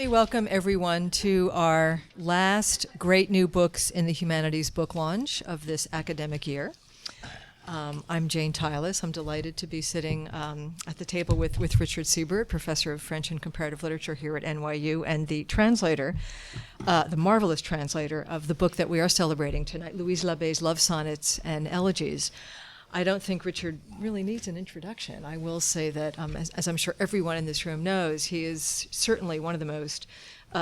me welcome everyone to our last Great New Books in the Humanities book launch of this academic year. I'm Jane Tylis. I'm delighted to be sitting at the table with Richard Sieburth, professor of French and Comparative Literature here at NYU, and the translator, the marvelous translator of the book that we are celebrating tonight, Louise Labé's Love Sonnets and Elegies. I don't think Richard really needs an introduction. I will say that, as I'm sure everyone in this room knows, he is certainly one of the most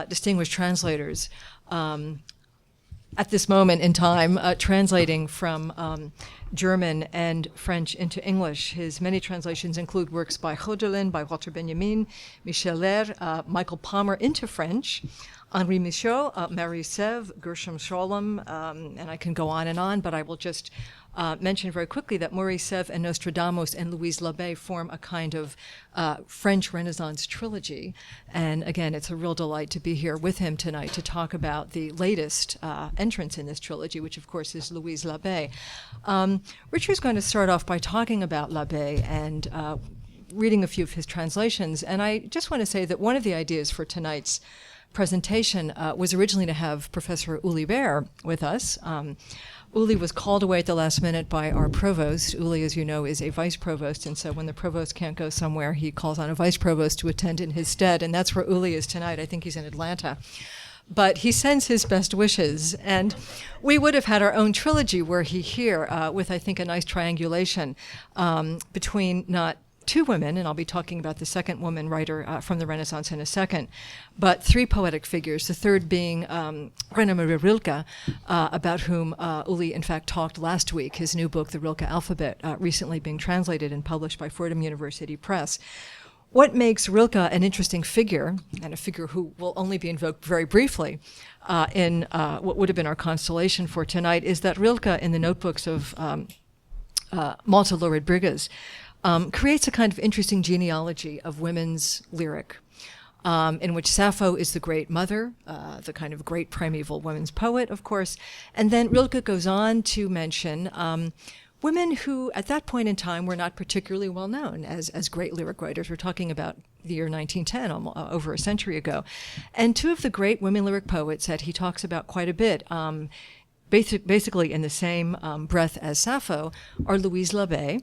distinguished translators at this moment in time, translating from German and French into English. His many translations include works by Gaudelin, by Walter Benjamin, Michel Lehr, Michael Palmer into French, Henri Michaud, Marie Sèvres, Gershom Scholem, and I can go on, but I will just mention very quickly that Maurice Sèvres and Nostradamus and Louise Labé form a kind of French Renaissance trilogy. And again, it's a real delight to be here with him tonight to talk about the latest entrance in this trilogy, which of course is Louise Labé. Richard's going to start off by talking about Labé and reading a few of his translations. And I just want to say that one of the ideas for tonight's presentation was originally to have Professor Uli Baer with us. Uli was called away at the last minute by our provost. Uli, as you know, is a vice provost, and so when the provost can't go somewhere, he calls on a vice provost to attend in his stead, and that's where Uli is tonight. I think he's in Atlanta. But he sends his best wishes, and we would have had our own trilogy were he here, with, I think, a nice triangulation between not two women, and I'll be talking about the second woman writer from the Renaissance in a second, but three poetic figures, the third being Rainer Maria Rilke, about whom Uli, in fact, talked last week, his new book, The Rilke Alphabet, recently being translated and published by Fordham University Press. What makes Rilke an interesting figure, and a figure who will only be invoked very briefly in what would have been our constellation for tonight, is that Rilke, in the notebooks of Malta Lurid Brigas, creates a kind of interesting genealogy of women's lyric, in which Sappho is the great mother, the kind of great primeval women's poet, of course, and then Rilke goes on to mention women who, at that point in time, were not particularly well known as great lyric writers. We're talking about the year 1910, over a century ago. And two of the great women lyric poets that he talks about quite a bit, basically in the same breath as Sappho, are Louise Labé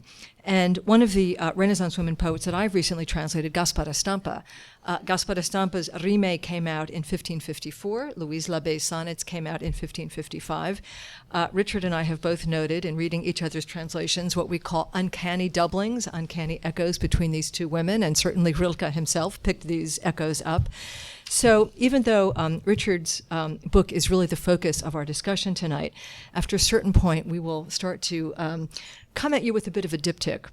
and one of the Renaissance women poets that I've recently translated, Gaspara Stampa. Gaspara Stampa's Rime came out in 1554. Louise Labé's Sonnets came out in 1555. Richard and I have both noted in reading each other's translations what we call uncanny doublings, uncanny echoes between these two women, and certainly Rilke himself picked these echoes up. So even though Richard's book is really the focus of our discussion tonight, after a certain point we will start to come at you with a bit of a diptych,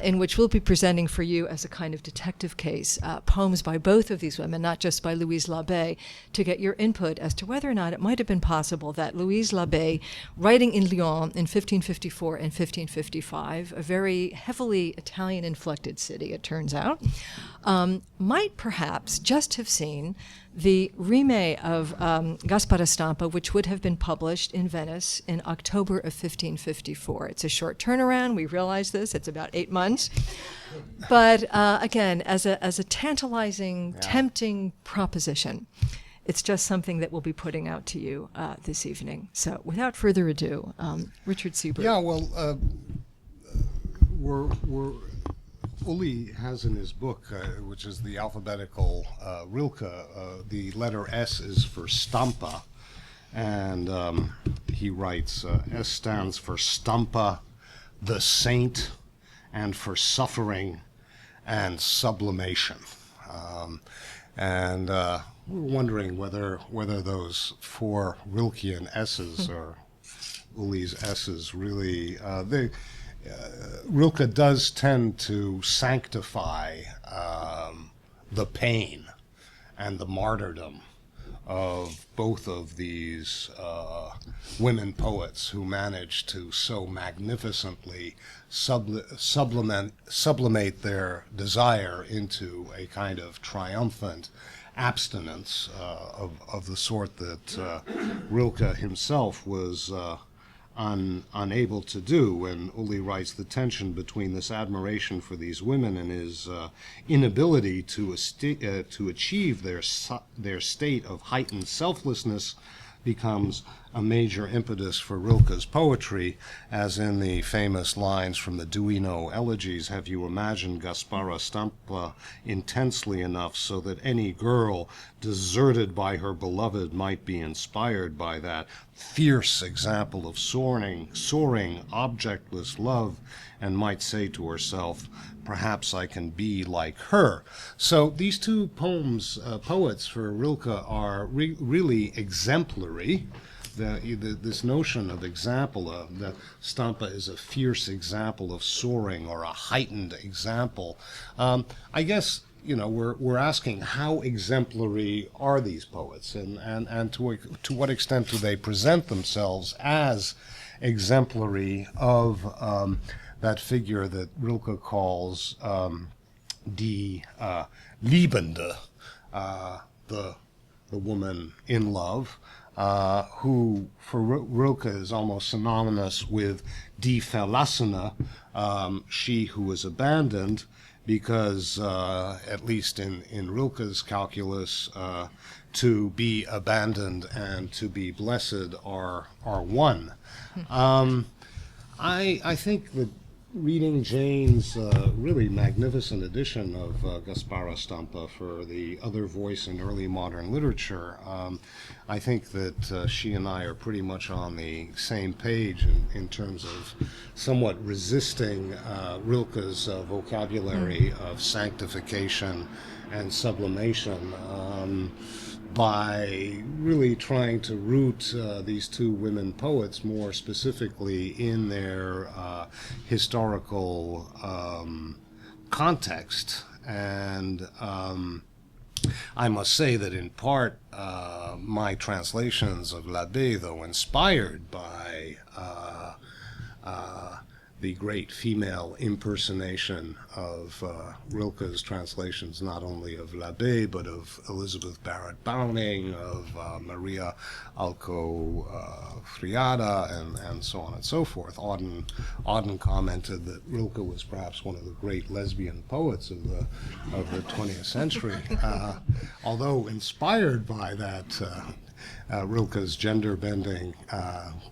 in which we'll be presenting for you as a kind of detective case poems by both of these women, not just by Louise Labé, to get your input as to whether or not it might have been possible that Louise Labé, writing in Lyon in 1554 and 1555, a very heavily Italian-inflected city, it turns out, might perhaps just have seen the Rime of Gaspara Stampa, which would have been published in Venice in October of 1554. It's a short turnaround. We realize this. It's about 8 months. But again, as a tantalizing, tempting proposition, it's just something that we'll be putting out to you this evening. So without further ado, Richard Sieburth. Yeah, well, Uli has in his book, which is the alphabetical Rilke, the letter S is for Stampa, and he writes, S stands for Stampa, the saint, and for suffering and sublimation. And we're wondering whether those four Rilkean S's or Uli's S's really, Rilke does tend to sanctify the pain and the martyrdom of both of these women poets who managed to so magnificently sublimate their desire into a kind of triumphant abstinence of the sort that Rilke himself was unable to do. And Uli writes the tension between this admiration for these women and his inability to achieve their state of heightened selflessness becomes a major impetus for Rilke's poetry, as in the famous lines from the Duino Elegies: "Have you imagined Gaspara Stampa intensely enough so that any girl deserted by her beloved might be inspired by that fierce example of soaring, objectless love, and might say to herself, perhaps I can be like her." So these two poets for Rilke are really exemplary. This notion of example, that Stampa is a fierce example of soaring or a heightened example. I guess, we're asking, how exemplary are these poets, and to what extent do they present themselves as exemplary of that figure that Rilke calls die Liebende, the woman in love, who for Rilke is almost synonymous with die Verlassene, she who is abandoned, because at least in Rilke's calculus, to be abandoned and to be blessed are one. I think that reading Jane's really magnificent edition of Gaspara Stampa for the other voice in early modern literature, I think that she and I are pretty much on the same page in terms of somewhat resisting Rilke's vocabulary of sanctification and sublimation, by really trying to root these two women poets more specifically in their historical context. And I must say that in part my translations of Labé, though inspired by the great female impersonation of Rilke's translations, not only of Labé, but of Elizabeth Barrett Browning, of Maria Alco-Friada, and so on and so forth. Auden commented that Rilke was perhaps one of the great lesbian poets of the 20th century, although inspired by that Rilke's gender-bending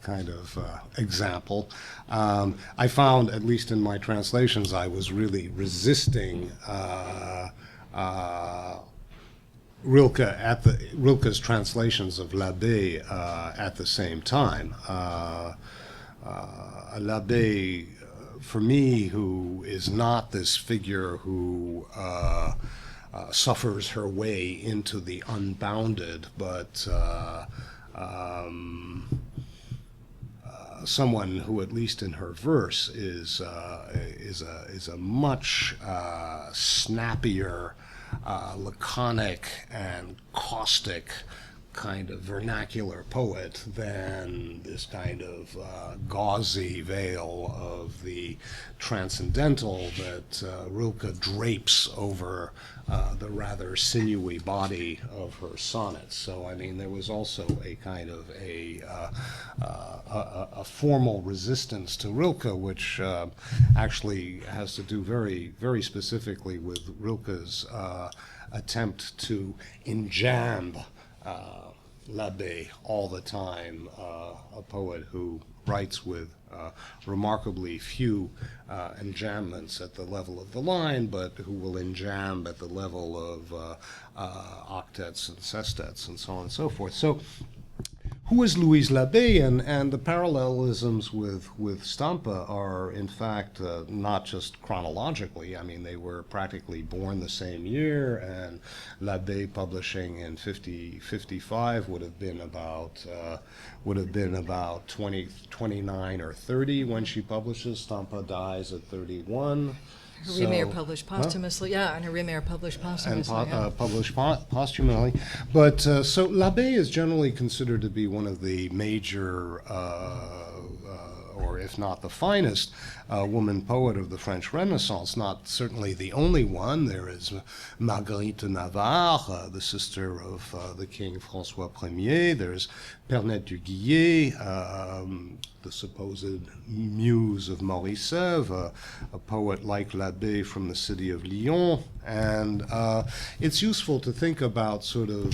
kind of example. I found, at least in my translations, I was really resisting Rilke's translations of Labé at the same time. Labé, for me, who is not this figure who suffers her way into the unbounded, but someone who, at least in her verse, is a much snappier, laconic, and caustic kind of vernacular poet than this kind of gauzy veil of the transcendental that Rilke drapes over the rather sinewy body of her sonnets. So, I mean, there was also a kind of a formal resistance to Rilke, which actually has to do very, very specifically with Rilke's attempt to enjamb Labé all the time, a poet who writes with remarkably few enjambments at the level of the line, but who will enjamb at the level of octets and sestets and so on and so forth. So, who is Louise Labé? And the parallelisms with Stampa are, in fact, not just chronologically. I mean, they were practically born the same year, and Labé publishing in 55 would have been about 29 or 30 when she publishes. Stampa dies at 31. Her Rimer published posthumously, and her Rimer published posthumously. And published posthumously. But so Labé is generally considered to be one of the major or if not the finest woman poet of the French Renaissance. Not certainly the only one. There is Marguerite de Navarre, the sister of the King François Ier. There's Pernette du Guillet, the supposed muse of Maurice Sèvres, a poet like Labé from the city of Lyon. And it's useful to think about sort of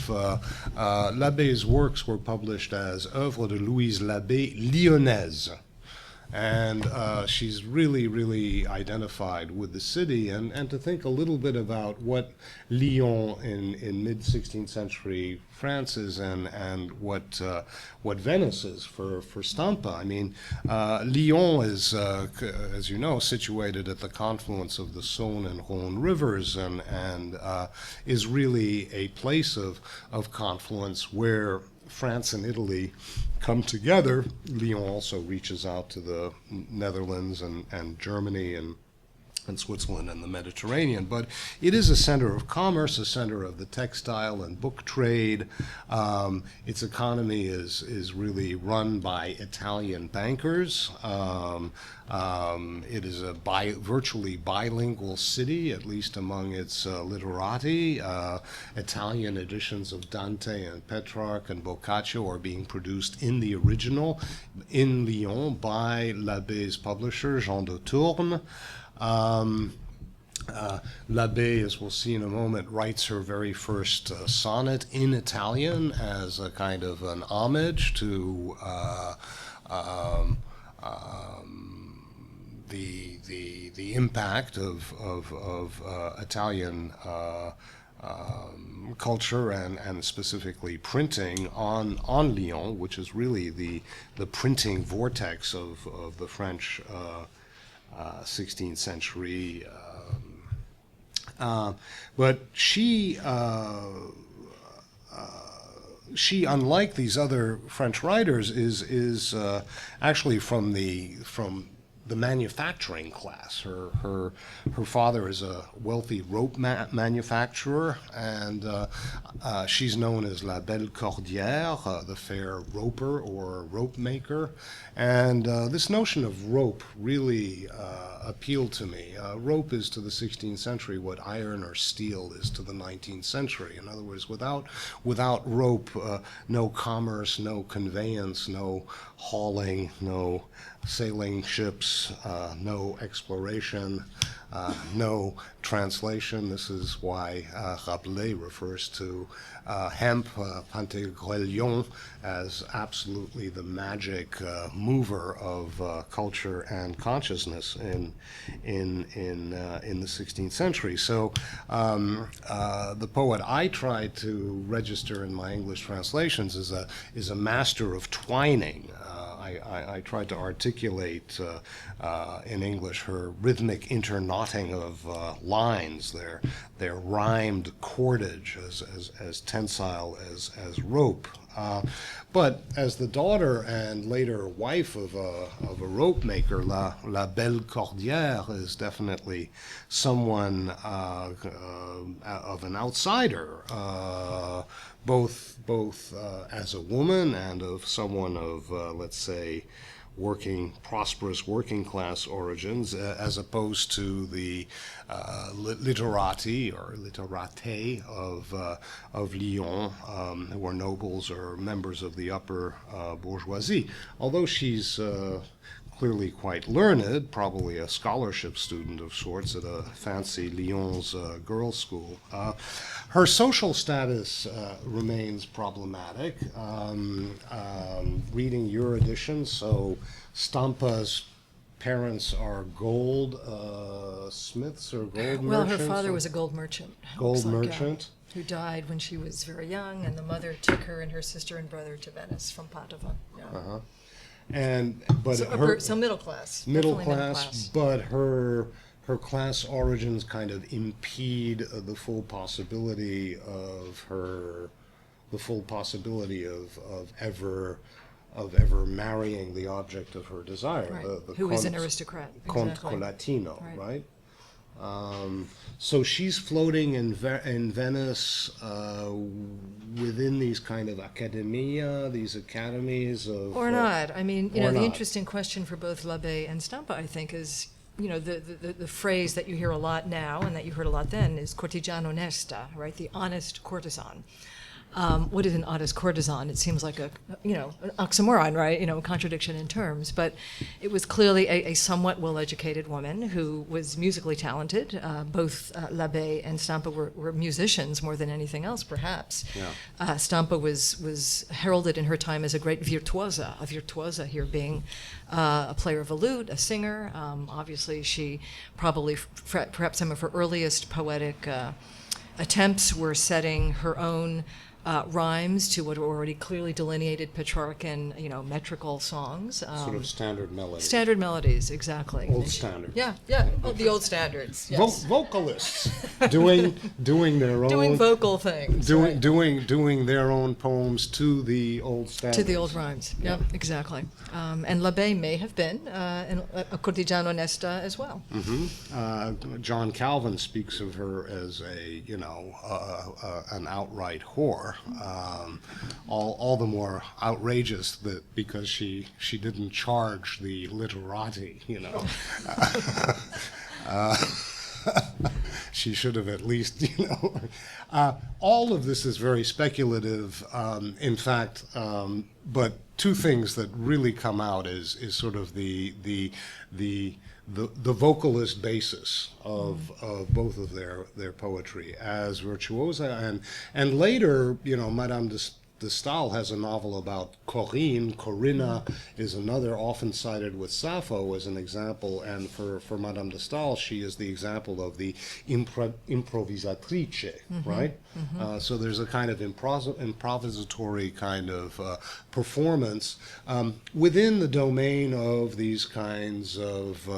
Labé's works were published as Œuvres de Louise Labé lyonnaise. And she's really identified with the city, and to think a little bit about what Lyon in mid-16th century France is, and what Venice is for Stampa. I mean, Lyon is, as you know, situated at the confluence of the Saône and Rhône rivers, and is really a place of confluence where France and Italy come together. Lyon also reaches out to the Netherlands and Germany and Switzerland and the Mediterranean. But it is a center of commerce, a center of the textile and book trade. Its economy is really run by Italian bankers. It is a virtually bilingual city, at least among its literati. Italian editions of Dante and Petrarch and Boccaccio are being produced in the original in Lyon by Labé's publisher, Jean de Tourne. Labé, as we'll see in a moment, writes her very first sonnet in Italian as a kind of an homage to the impact of Italian culture and specifically printing on Lyon, which is really the printing vortex of the French 16th century. But she, unlike these other French writers, is actually from the manufacturing class. Her father is a wealthy rope manufacturer, and she's known as La Belle Cordière, the fair roper or rope maker. And this notion of rope really appealed to me. Rope is to the 16th century what iron or steel is to the 19th century. In other words, without rope, no commerce, no conveyance, no hauling, no sailing ships, no exploration, no translation. This is why Rabelais refers to hemp, Pantagruelion, as absolutely the magic mover of culture and consciousness in the 16th century. So the poet I tried to register in my English translations is a master of twining. I tried to articulate in English her rhythmic interknotting of lines, their rhymed cordage as tensile as rope. But as the daughter and later wife of a rope maker, La Belle Cordière is definitely someone of an outsider, both as a woman and of someone of, let's say, prosperous working class origins, as opposed to the literati or literate of Lyon, who are nobles or members of the upper bourgeoisie. Although she's clearly quite learned, probably a scholarship student of sorts at a fancy Lyon's girls' school. Her social status remains problematic. Reading your edition, so Stampa's parents are gold smiths or gold merchants? Well, her father was a gold merchant. Gold merchant? Who died when she was very young, and the mother took her and her sister and brother to Venice from Padua. Yeah. So middle class. Middle class, but her class origins kind of impede the full possibility of ever marrying the object of her desire. Right. Who is an aristocrat. Comte Exactly. Colatino, right? So she's floating in Venice within these kind of academia, these academies of... Or not. I mean, you or know, the not. interesting question for both Labé and Stampa, I think, is, you know, the phrase that you hear a lot now and that you heard a lot then is cortigiano onesta, right? The honest courtesan. What is an honest courtesan? It seems like an oxymoron, right? You know, a contradiction in terms. But it was clearly a somewhat well-educated woman who was musically talented. Both Labé and Stampa were musicians more than anything else, perhaps. Yeah. Stampa was heralded in her time as a great virtuosa here being a player of a lute, a singer. Obviously, she probably, perhaps some of her earliest poetic attempts were setting her own rhymes to what were already clearly delineated Petrarchan, metrical songs. Sort of standard melody. Standard melodies, exactly. Old standards. Yeah, the old standards. Yes. Vocalists doing their own... Doing vocal things. Doing their own poems to the old standards. To the old rhymes. Yep, exactly. And Labé may have been a cortigiano onesta as well. Mm-hmm. John Calvin speaks of her as an outright whore. All the more outrageous because she didn't charge the literati, she should have at least, all of this is very speculative, in fact, but two things that really come out is sort of the vocalist basis of both of their poetry as virtuosa, and later, Madame de Stael has a novel about Corinne. Corinna is another often cited with Sappho as an example, and for Madame de Stael, she is the example of the improvisatrice, right? So there's a kind of improvisatory kind of performance within the domain of these kinds of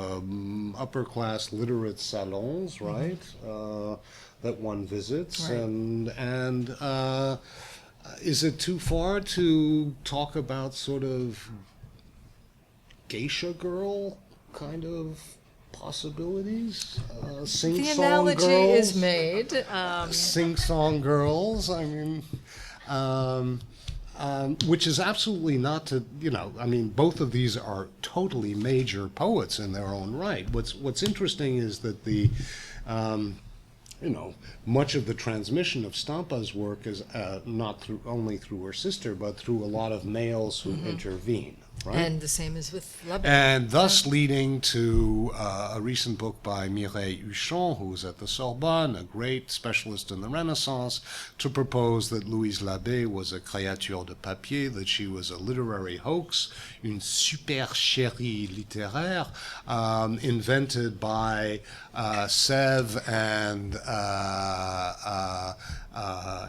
upper-class literate salons, right? That one visits, right. and is it too far to talk about sort of geisha girl kind of possibilities? Sing-song The analogy girls? is made. Sing-song girls, I mean, which is absolutely not to, both of these are totally major poets in their own right. What's interesting is that much of the transmission of Stampa's work is not only through her sister, but through a lot of males who intervene. Right? And the same is with Labé. And thus leading to a recent book by Mireille Huchon, who was at the Sorbonne, a great specialist in the Renaissance, to propose that Louise Labé was a créature de papier, that she was a literary hoax, une supercherie littéraire, invented by Sèvres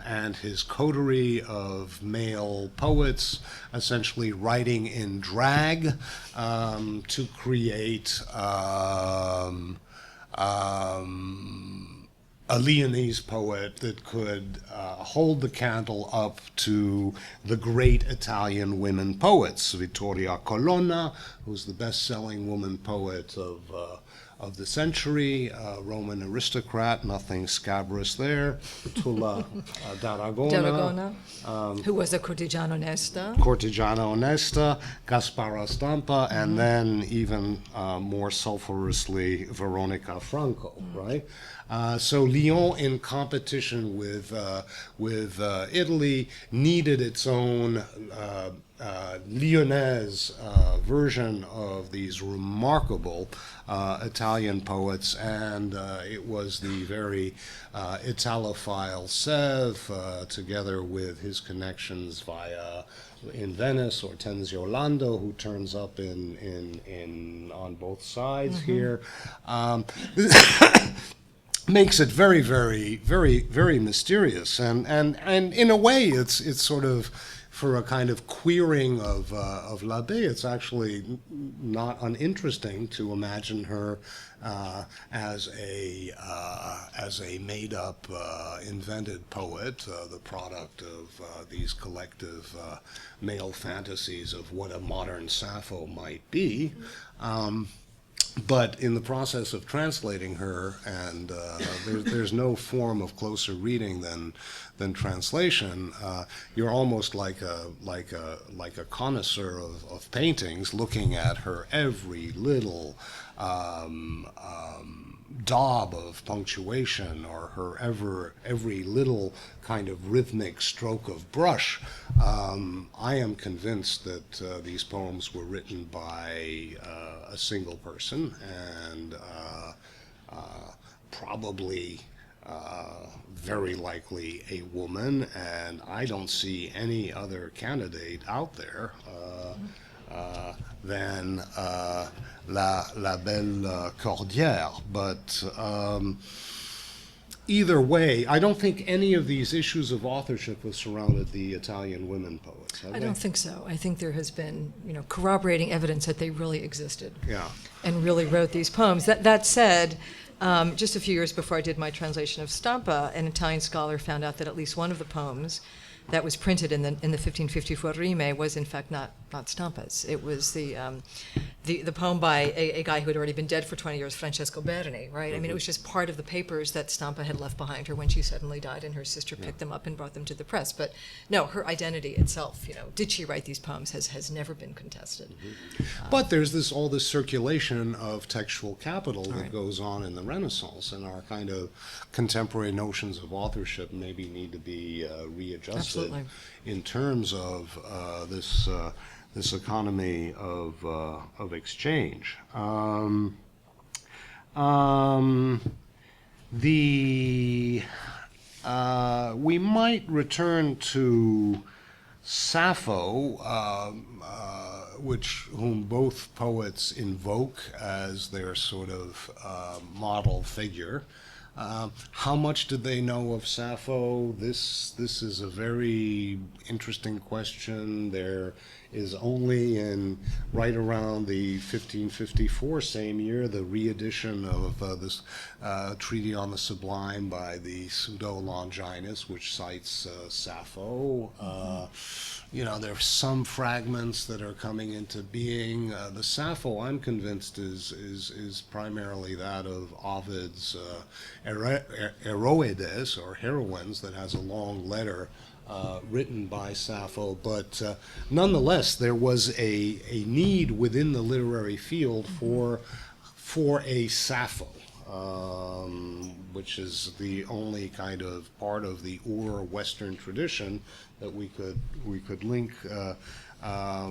and his coterie of male poets, essentially writing in drag to create a Leonese poet that could hold the candle up to the great Italian women poets. Vittoria Colonna, who's the best-selling woman poet of the century, Roman aristocrat, nothing scabrous there. Tulla d'Aragona, who was a cortigiano onesta. Cortigiano onesta, Gaspara Stampa, and then even more sulphurously Veronica Franco, right? So Lyon, in competition with Italy, needed its own Lyonnaise version of these remarkable Italian poets, and it was the very Italophile Sèvres, together with his connections in Venice, Hortensio Lando, who turns up on both sides here. Makes it very, very, very, very mysterious, and in a way, it's sort of, for a kind of queering of Labé, it's actually not uninteresting to imagine her as a made-up, invented poet, the product of these collective male fantasies of what a modern Sappho might be. But in the process of translating her, and there's no form of closer reading than translation. You're almost like a connoisseur of paintings, looking at her every little daub of punctuation, or her every little kind of rhythmic stroke of brush. I am convinced that these poems were written by a single person, and probably very likely a woman, and I don't see any other candidate out there than La Belle Cordière. But either way, I don't think any of these issues of authorship have surrounded the Italian women poets, have I they? don't think so. I think there has been, corroborating evidence that they really existed. Yeah. And really wrote these poems. That said, just a few years before I did my translation of Stampa, an Italian scholar found out that at least one of the poems that was printed in the 1554 Rime was in fact not Stampa's. It was the poem by a guy who had already been dead for 20 years, Francesco Berni, right? I mean, it was just part of the papers that Stampa had left behind her when she suddenly died, and her sister picked them up and brought them to the press. But no, her identity itself, did she write these poems, has never been contested. But there's all this circulation of textual capital that Right. goes on in the Renaissance, and our kind of contemporary notions of authorship maybe need to be readjusted. Absolutely. In terms of this economy of exchange. We might return to Sappho, whom both poets invoke as their sort of model figure. How much did they know of Sappho? This is a very interesting question. There is only right around the 1554 same year, the re-edition of this treaty on the Sublime by the Pseudo-Longinus, which cites Sappho. There are some fragments that are coming into being. The Sappho, I'm convinced, is primarily that of Ovid's Heroides, or Heroines, that has a long letter written by Sappho. But nonetheless, there was a need within the literary field for a Sappho. Which is the only kind of part of the Western tradition that we could link. I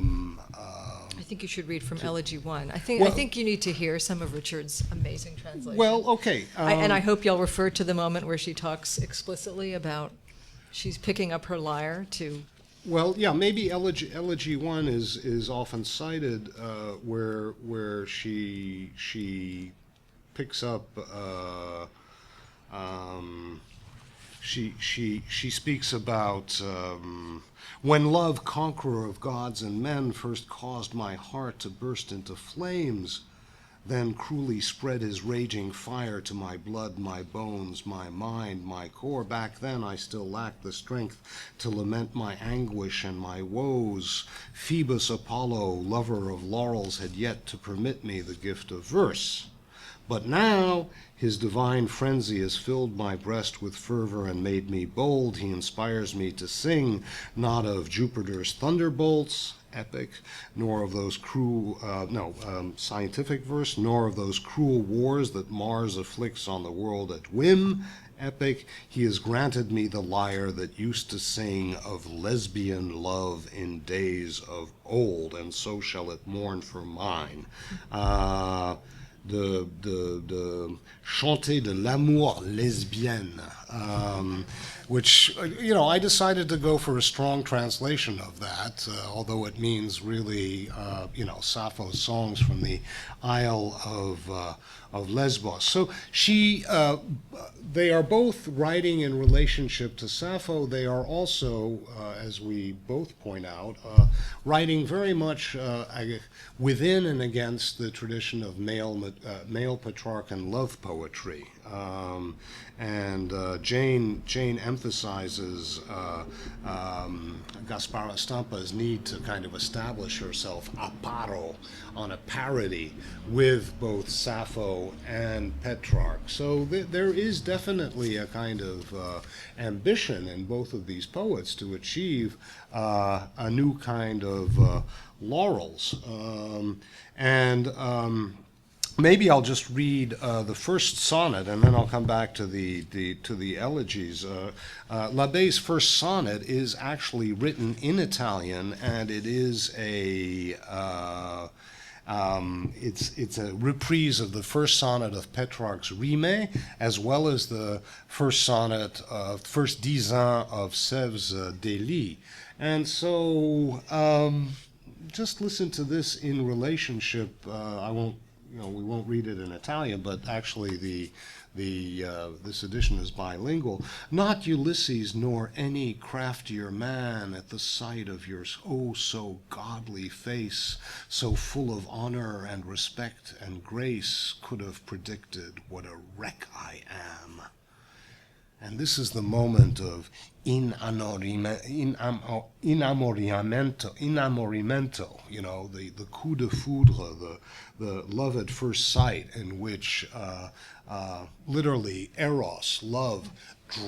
think you should read from Elegy 1. I think you need to hear some of Richard's amazing translation. Well, okay. And I hope you'll refer to the moment where she talks explicitly about she's picking up her lyre to. Well, yeah, maybe Elegy 1 is often cited where she picks up. She speaks about when love, conqueror of gods and men, first caused my heart to burst into flames, then cruelly spread his raging fire to my blood, my bones, my mind, my core. Back then I still lacked the strength to lament my anguish and my woes. Phoebus Apollo, lover of laurels, had yet to permit me the gift of verse. But now his divine frenzy has filled my breast with fervor and made me bold. He inspires me to sing, not of Jupiter's thunderbolts, epic, nor of those scientific verse, nor of those cruel wars that Mars afflicts on the world at whim, epic. He has granted me the lyre that used to sing of lesbian love in days of old, and so shall it mourn for mine. De chanter de l'amour lesbienne, which, I decided to go for a strong translation of that, although it means really, Sappho's songs from the Isle of Lesbos. So they are both writing in relationship to Sappho. They are also, as we both point out, writing very much within and against the tradition of male male Petrarchan love poetry. And Jane emphasizes Gaspara Stampa's need to kind of establish herself a paro, on a parity with both Sappho and Petrarch. So there is definitely a kind of ambition in both of these poets to achieve a new kind of laurels. Maybe I'll just read the first sonnet, and then I'll come back to the elegies. Labé's first sonnet is actually written in Italian, and it is it's a reprise of the first sonnet of Petrarch's Rime, as well as the first sonnet, first dizain of Sèvres d'Élie. And so just listen to this in relationship. We won't read it in Italian, but actually this edition is bilingual. Not Ulysses nor any craftier man at the sight of your oh so godly face, so full of honor and respect and grace, could have predicted what a wreck I am. And this is the moment of inamorimento, the coup de foudre, the love at first sight, in which literally eros, love,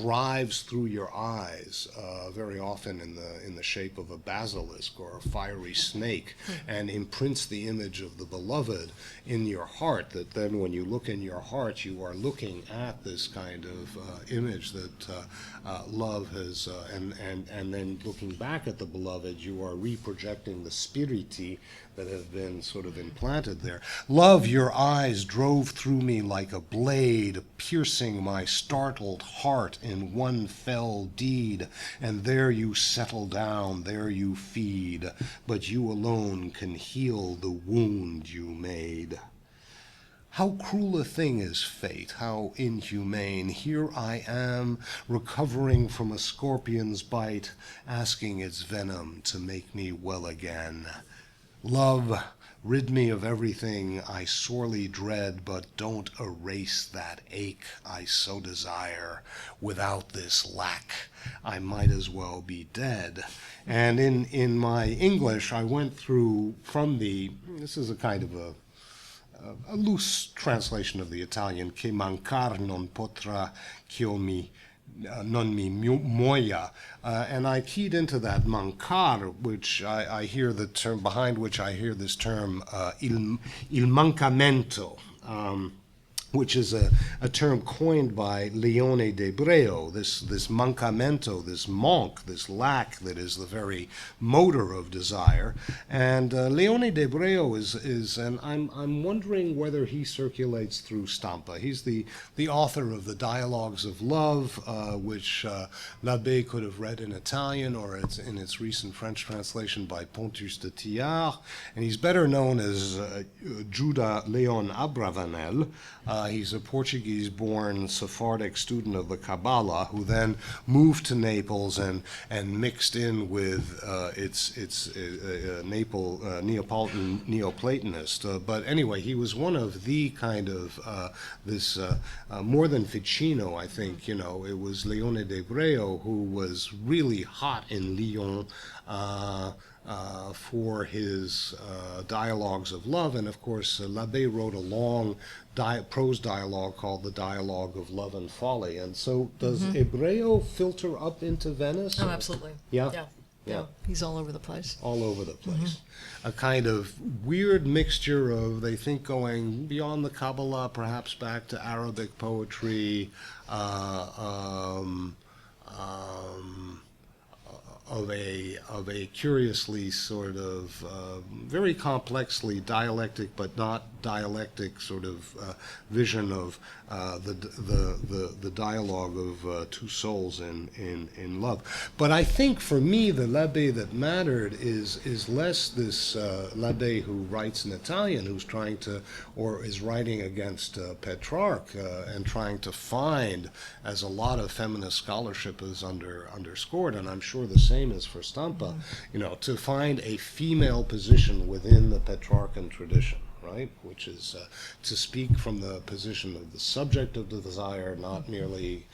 drives through your eyes, very often in the shape of a basilisk or a fiery snake, and imprints the image of the beloved in your heart, that then when you look in your heart, you are looking at this kind of image that love has, and then looking back at the beloved, you are reprojecting the spiriti that have been sort of implanted there. Love, your eyes drove through me like a blade, piercing my startled heart in one fell deed, and there you settle down, there you feed, but you alone can heal the wound you made. How cruel a thing is fate, how inhumane. Here I am, recovering from a scorpion's bite, asking its venom to make me well again. Love, rid me of everything I sorely dread, but don't erase that ache I so desire. Without this lack, I might as well be dead. And in my English, I went through this is a kind of a loose translation of the Italian, che mancar non potrà ch'io non mi muoia, and I keyed into that mancar, which I hear the term, behind which I hear this term, il mancamento, which is a term coined by Leone de Breo, this mancamento, this manque, this lack that is the very motor of desire. And Leone de Breo is and I'm wondering whether he circulates through Stampa. He's the author of the Dialogues of Love, which Labé could have read in Italian, or it's in its recent French translation by Pontus de Tillard, and he's better known as Judah Leon Abravanel. He's a Portuguese-born Sephardic student of the Kabbalah who then moved to Naples and mixed in with its Neapolitan Neoplatonist. But anyway, he was one of the kind of more than Ficino, I think. It was Leone de Breo who was really hot in Lyon for his Dialogues of Love, and of course Labé wrote a long prose dialogue called the Dialogue of Love and Folly. And so does Hebreo filter up into Venice? Oh, absolutely. Yeah. He's all over the place. All over the place. A kind of weird mixture of, they think, going beyond the Kabbalah, perhaps back to Arabic poetry, of a curiously sort of very complexly dialectic but not dialectic sort of vision of the dialogue of two souls in love. But I think for me the Labé that mattered is less this Labé who writes in Italian, who's trying to, or is writing against Petrarch and trying to find, as a lot of feminist scholarship is underscored, and I'm sure the same is for Stampa, to find a female position within the Petrarchan tradition. right? Which is to speak from the position of the subject of the desire, not merely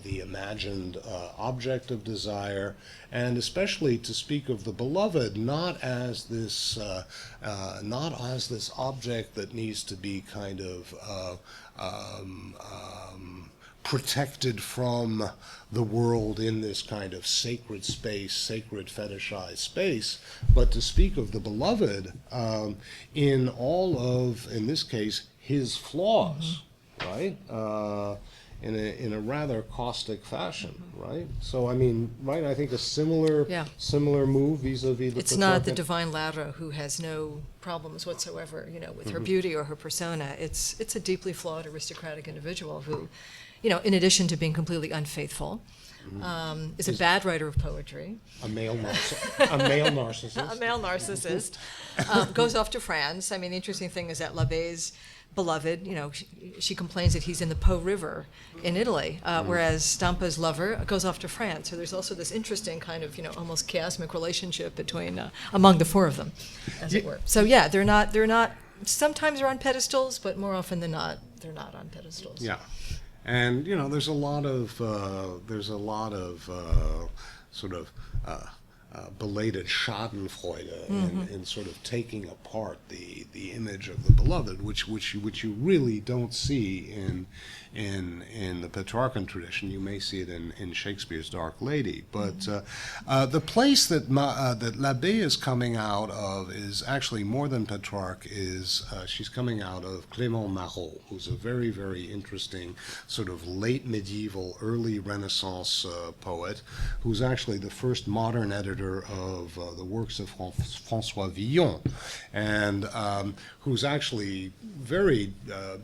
the imagined object of desire, and especially to speak of the beloved not as this object that needs to be kind of protected from the world in this kind of sacred space, sacred fetishized space, but to speak of the beloved in all of, in this case, his flaws, right? In a rather caustic fashion, right? So I mean, right? I think a similar move vis-a-vis the It's not the Petrarchan. divine Lara who has no problems whatsoever, with her beauty or her persona. It's a deeply flawed aristocratic individual who, in addition to being completely unfaithful, is a bad writer of poetry, A male narcissist. a male narcissist, goes off to France. I mean, the interesting thing is that Labé's beloved, she complains that he's in the Po River in Italy, whereas Stampa's lover goes off to France. So there's also this interesting kind of, almost chiasmic relationship between, among the four of them, as it were. So yeah, they're not, sometimes they're on pedestals, but more often than not, they're not on pedestals. Yeah, and there's a lot of sort of belated Schadenfreude in sort of taking apart the image of the beloved, which you really don't see in the Petrarchan tradition. You may see it in Shakespeare's Dark Lady, but the place that that Labé is coming out of is actually more than Petrarch. She's coming out of Clément Marot, who's a very, very interesting sort of late medieval, early Renaissance poet, who's actually the first modern editor of the works of François Villon, and who's actually very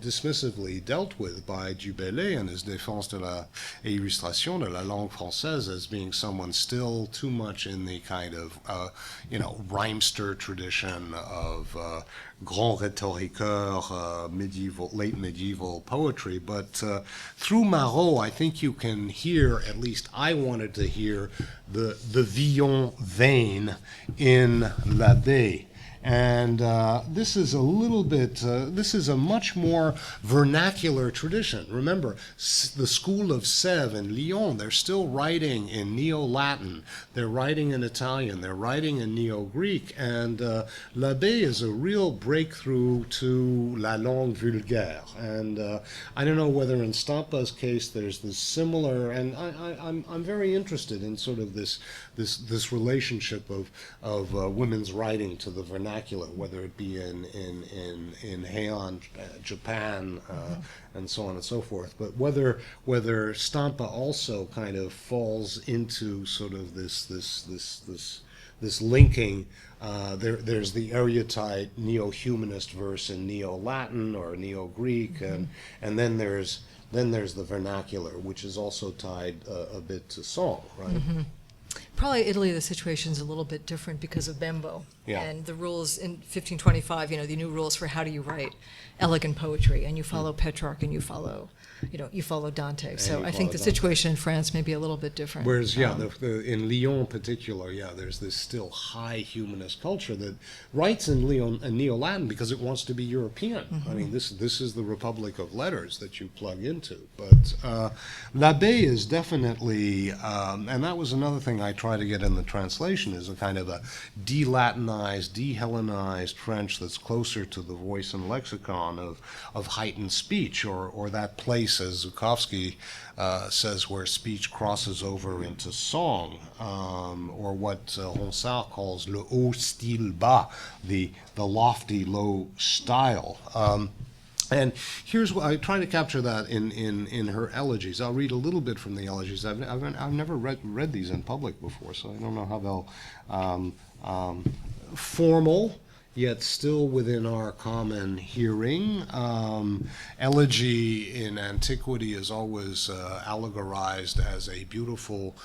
dismissively dealt with by Du Bellay in his Défense de la illustration de la langue française as being someone still too much in the kind of rhymester tradition of grand rhétoriqueur, late medieval poetry. But through Marot, I think you can hear, at least I wanted to hear, the Villon vein in Labé. And this is a little bit, this is a much more vernacular tradition. Remember, the school of Sèvres in Lyon, they're still writing in Neo-Latin, they're writing in Italian, they're writing in Neo-Greek, and Labé is a real breakthrough to la langue vulgaire. And I don't know whether in Stampa's case there's this similar, and I'm very interested in sort of this relationship of women's writing to the vernacular, whether it be in Heian, Japan, and so on and so forth. But whether Stampa also kind of falls into sort of this linking. There's the erudite neo-humanist verse in Neo-Latin or Neo-Greek, and then there's the vernacular, which is also tied a bit to song, right? Probably Italy, the situation's a little bit different because of Bembo. Yeah. And the rules in 1525, the new rules for how do you write elegant poetry, and you follow Petrarch and you follow Dante. So I think the situation in France may be a little bit different. Whereas, in Lyon in particular, there's this still high humanist culture that writes in Neo-Latin because it wants to be European. I mean, this is the Republic of Letters that you plug into. But Labé is definitely, and that was another thing I try to get in the translation, is a kind of a de-Latinized, de-Hellenized French that's closer to the voice and lexicon of heightened speech, or that place, as Zukowski says, where speech crosses over into song, or what Ronsard calls le haut style bas, the lofty low style. And here's what I try to capture that in her elegies. I'll read a little bit from the elegies. I've never read these in public before, so I don't know how they'll formal, yet still within our common hearing. Elegy in antiquity is always allegorized as a beautiful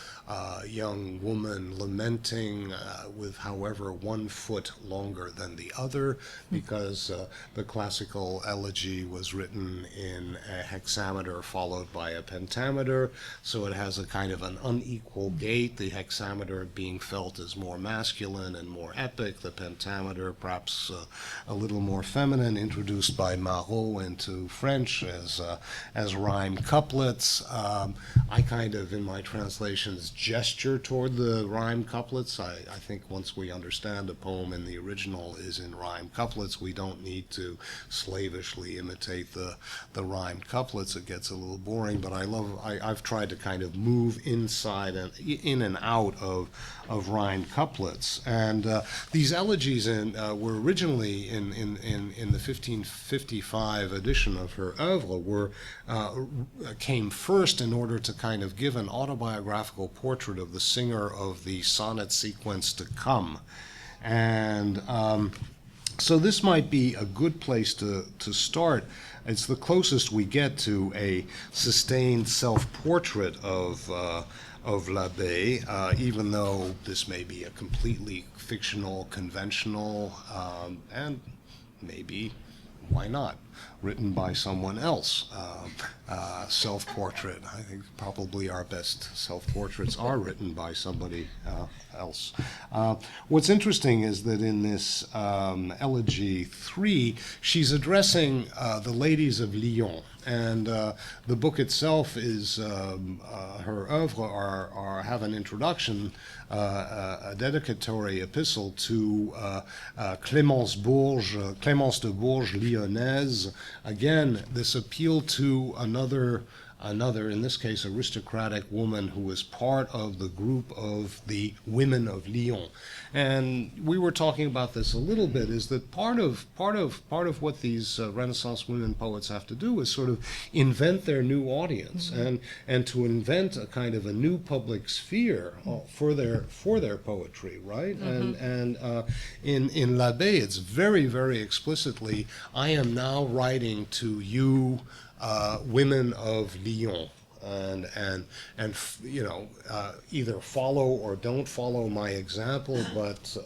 young woman lamenting with, however, one foot longer than the other, because the classical elegy was written in a hexameter followed by a pentameter, so it has a kind of an unequal gait, the hexameter being felt as more masculine and more epic, the pentameter perhaps perhaps a little more feminine, introduced by Marot into French as rhyme couplets. I kind of, in my translations, gesture toward the rhyme couplets. I think once we understand a poem in the original is in rhyme couplets, we don't need to slavishly imitate the rhymed couplets. It gets a little boring, but I've tried to kind of move inside and in and out of rhymed couplets. And these elegies were originally in the 1555 edition of her oeuvre came first in order to kind of give an autobiographical portrait of the singer of the sonnet sequence to come. And so this might be a good place to start. It's the closest we get to a sustained self-portrait of Labé, even though this may be a completely fictional, conventional, and maybe, why not, written by someone else, self-portrait. I think probably our best self-portraits are written by somebody else. What's interesting is that in this Elegy 3, she's addressing the ladies of Lyon. And the book itself is, her oeuvre have an introduction, a dedicatory epistle to Clémence de Bourges Lyonnaise. Again, this appeal to another, in this case, aristocratic woman who was part of the group of the women of Lyon. And we were talking about this a little bit, is that part of what these Renaissance women poets have to do is sort of invent their new audience, and to invent a kind of a new public sphere for their poetry, right? And in Labé, it's very, very explicitly, I am now writing to you, women of Lyon, and you know, either follow or don't follow my example, but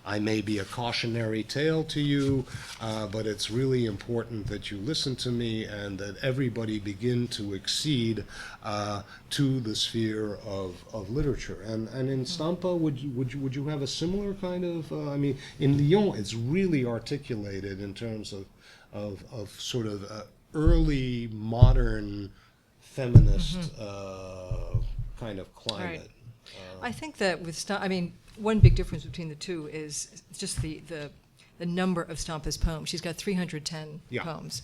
I may be a cautionary tale to you, but it's really important that you listen to me and that everybody begin to accede to the sphere of literature. And in Stampa, would you have a similar kind of? I mean, in Lyon, it's really articulated in terms of sort of early modern feminist kind of climate. Right. I think that with one big difference between the two is just the number of Stampa's poems. She's got 310 poems,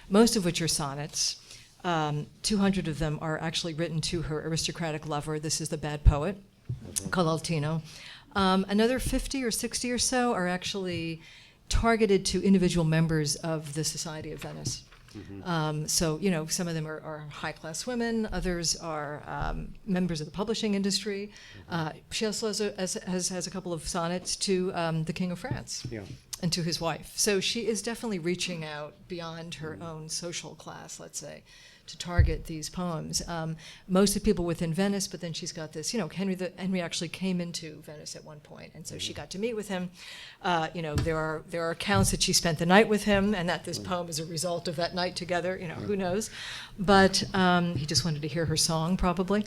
most of which are sonnets. 200 of them are actually written to her aristocratic lover. This is the bad poet, Colaltino. Another 50 or 60 or so are actually targeted to individual members of the Society of Venice. So, you know, some of them are high-class women, others are members of the publishing industry. She also has a couple of sonnets to the King of France and to his wife. So she is definitely reaching out beyond her own social class, let's say, to target these poems. Most of the people within Venice, but then she's got this, you know, Henry actually came into Venice at one point, and so she got to meet with him. You know, there are accounts that she spent the night with him, and that this poem is a result of that night together, you know, who knows. But he just wanted to hear her song, probably.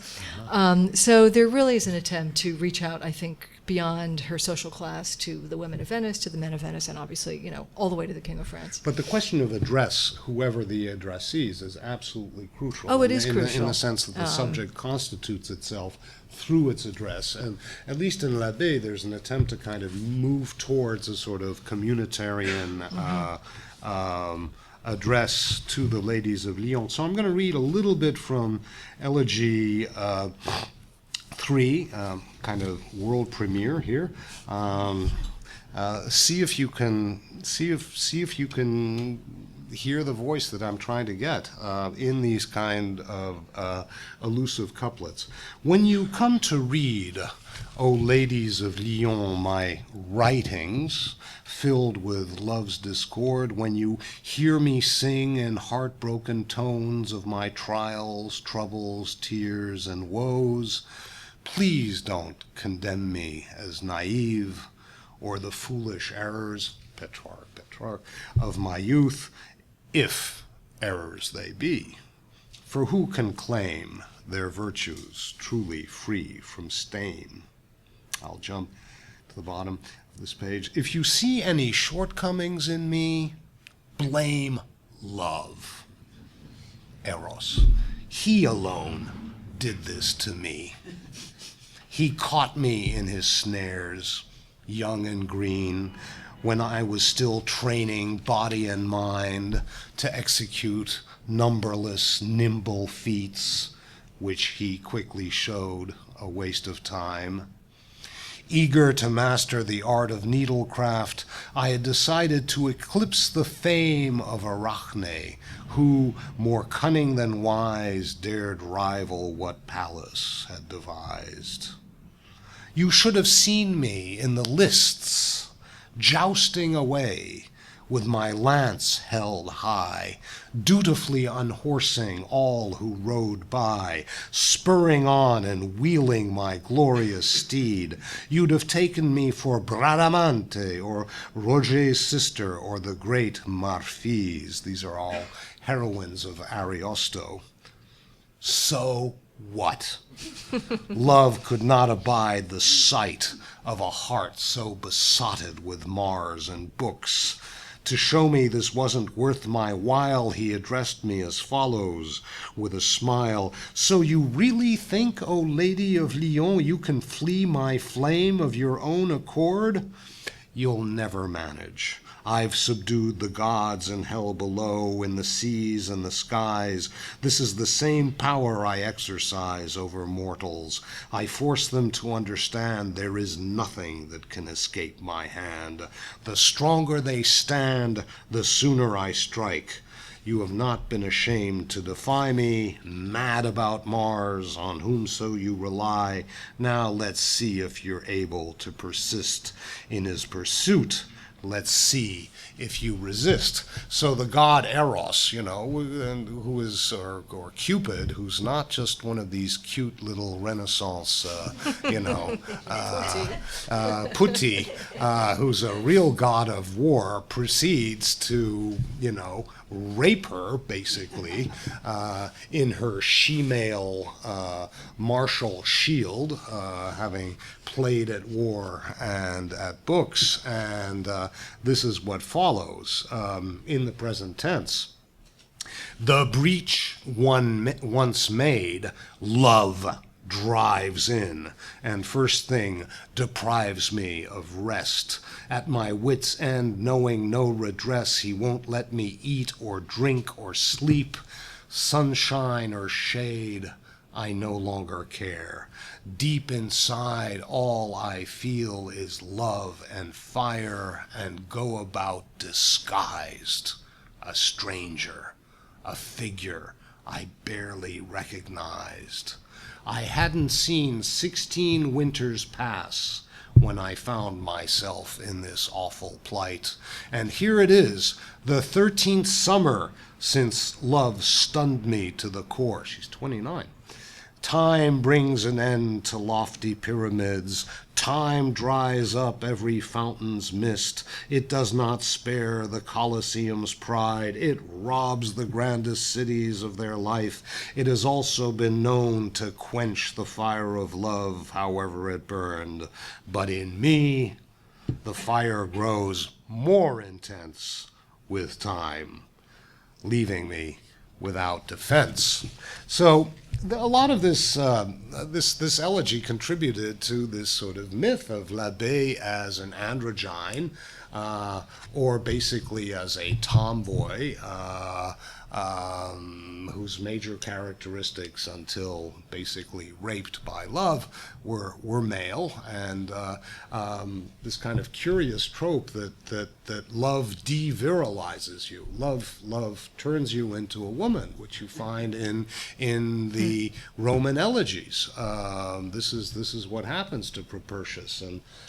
So there really is an attempt to reach out, I think, beyond her social class to the women of Venice, to the men of Venice, and obviously, you know, all the way to the King of France. But the question of address, whoever the addressees, is absolutely crucial. Oh, it is crucial. In the sense that the subject constitutes itself through its address. And at least in Labé, there's an attempt to kind of move towards a sort of communitarian address to the ladies of Lyon. So I'm going to read a little bit from Elegy 3, kind of world premiere here. See if you can hear the voice that I'm trying to get in these kind of elusive couplets. When you come to read, O ladies of Lyon, my writings, filled with love's discord, when you hear me sing in heartbroken tones of my trials, troubles, tears, and woes, please don't condemn me as naive or the foolish errors, Petrarch, of my youth, if errors they be. For who can claim their virtues truly free from stain? I'll jump to the bottom. this page. If you see any shortcomings in me, blame love. Eros. He alone did this to me. He caught me in his snares, young and green, when I was still training body and mind to execute numberless nimble feats, which he quickly showed a waste of time. Eager to master the art of needlecraft, I had decided to eclipse the fame of Arachne, who, more cunning than wise, dared rival what Pallas had devised. You should have seen me in the lists, jousting away, with my lance held high, dutifully unhorsing all who rode by, spurring on and wheeling my glorious steed. You'd have taken me for Bradamante, or Roger's sister, or the great Marfise. These are all heroines of Ariosto. So what? Love could not abide the sight of a heart so besotted with Mars and books. To show me this wasn't worth my while, he addressed me as follows, with a smile. So you really think, O Lady of Lyons, you can flee my flame of your own accord? You'll never manage. I've subdued the gods in hell below, in the seas and the skies. This is the same power I exercise over mortals. I force them to understand there is nothing that can escape my hand. The stronger they stand, the sooner I strike. You have not been ashamed to defy me, mad about Mars, on whomso you rely. Now let's see if you're able to persist in his pursuit. Let's see if you resist. So the god Eros, who is, or Cupid, who's not just one of these cute little Renaissance, putti, who's a real god of war, proceeds to, rape her, basically, in her she-male martial shield, having played at war and at books, and this is what follows in the present tense. The breach once made, love drives in, and first thing deprives me of rest. At my wit's end, knowing no redress, he won't let me eat or drink or sleep. Sunshine or shade, I no longer care. Deep inside, all I feel is love and fire, and go about disguised, a stranger, a figure I barely recognized. I hadn't seen 16 winters pass when I found myself in this awful plight. And here it is, the 13th summer since love stunned me to the core. She's 29. Time brings an end to lofty pyramids. Time dries up every fountain's mist. It does not spare the Colosseum's pride. It robs the grandest cities of their life. It has also been known to quench the fire of love, however it burned. But in me, the fire grows more intense with time, leaving me without defense. So a lot of this this elegy contributed to this sort of myth of Labé as an androgyne, or basically as a tomboy, whose major characteristics, until basically raped by love, were male, and this kind of curious trope that love devirilizes you. Love turns you into a woman, which you find in the Roman elegies. This is what happens to Propertius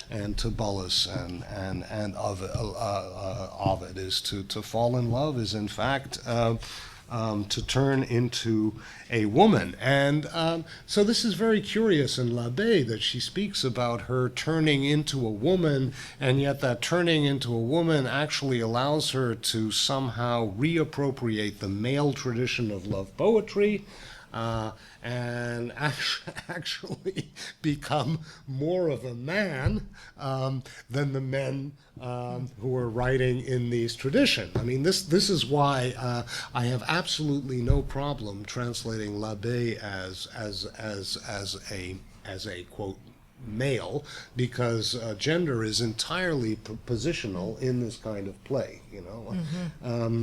and to Bullus and Ovid is to fall in love is in fact to turn into a woman. And so this is very curious in Labé, that she speaks about her turning into a woman, and yet that turning into a woman actually allows her to somehow reappropriate the male tradition of love poetry, and actually become more of a man than the men who are writing in these traditions. I mean, this is why I have absolutely no problem translating Labé as a quote male, because gender is entirely positional in this kind of play. You know,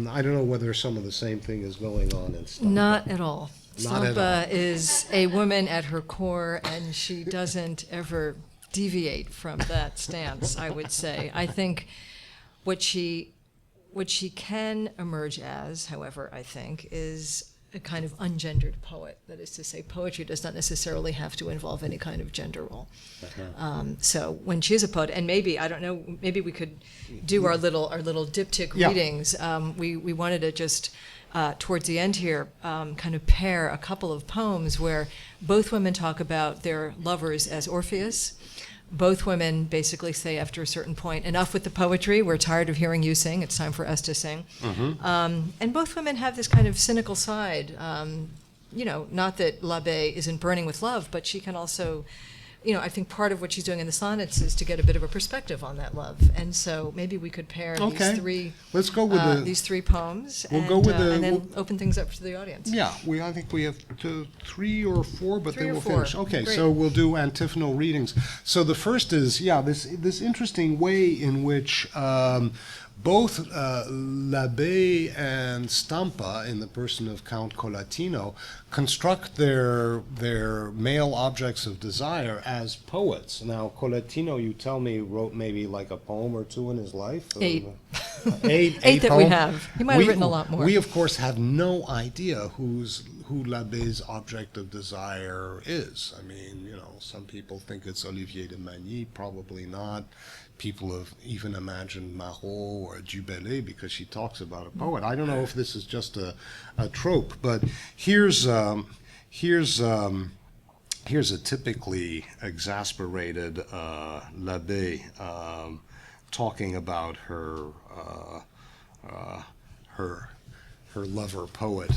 I don't know whether some of the same thing is going on in Stampa. Not at all. Not at Stampa all. is a woman at her core, and she doesn't ever deviate from that stance, I would say. I think what she can emerge as, however, I think, is a kind of ungendered poet. That is to say, poetry does not necessarily have to involve any kind of gender role. So when she is a poet, and maybe, I don't know, maybe we could do our little diptych readings. We wanted to just, towards the end here, kind of pair a couple of poems where both women talk about their lovers as Orpheus. Both women basically say after a certain point, enough with the poetry, we're tired of hearing you sing, it's time for us to sing. And both women have this kind of cynical side. You know, not that Labé isn't burning with love, but she can also, you know, I think part of what she's doing in the sonnets is to get a bit of a perspective on that love. And so maybe we could pair Let's go with these three poems and then open things up to the audience. Yeah, I think we have 3 or 4, but then we'll finish. Okay, Great. so we'll do antiphonal readings. So the first is, this interesting way in which both Labé and Stampa, in the person of Count Colatino, construct their male objects of desire as poets. Now, Colatino, you tell me, wrote maybe like a poem or 2 in his life? 8. Eight that poems. we have. He might have written a lot more. We, of course, have no idea who Labé's object of desire is. I mean, you know, some people think it's Olivier de Magny, probably not. People have even imagined Marot or Dubélé because she talks about a poet. I don't know if this is just a trope, but here's a typically exasperated Labé talking about her lover poet.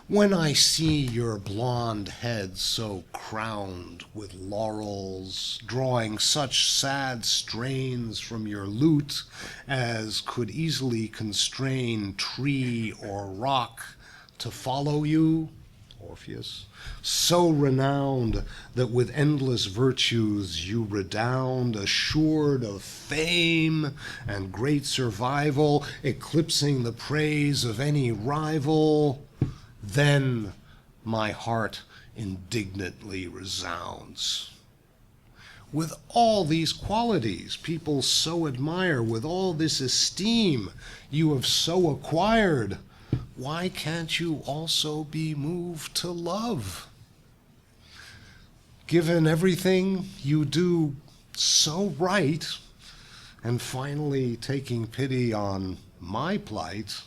When I see your blonde head so crowned with laurels, drawing such sad strains from your lute as could easily constrain tree or rock to follow you, Orpheus, so renowned that with endless virtues you redound, assured of fame and great survival, eclipsing the praise of any rival, then my heart indignantly resounds. With all these qualities people so admire, with all this esteem you have so acquired, why can't you also be moved to love? Given everything you do so right, and finally taking pity on my plight,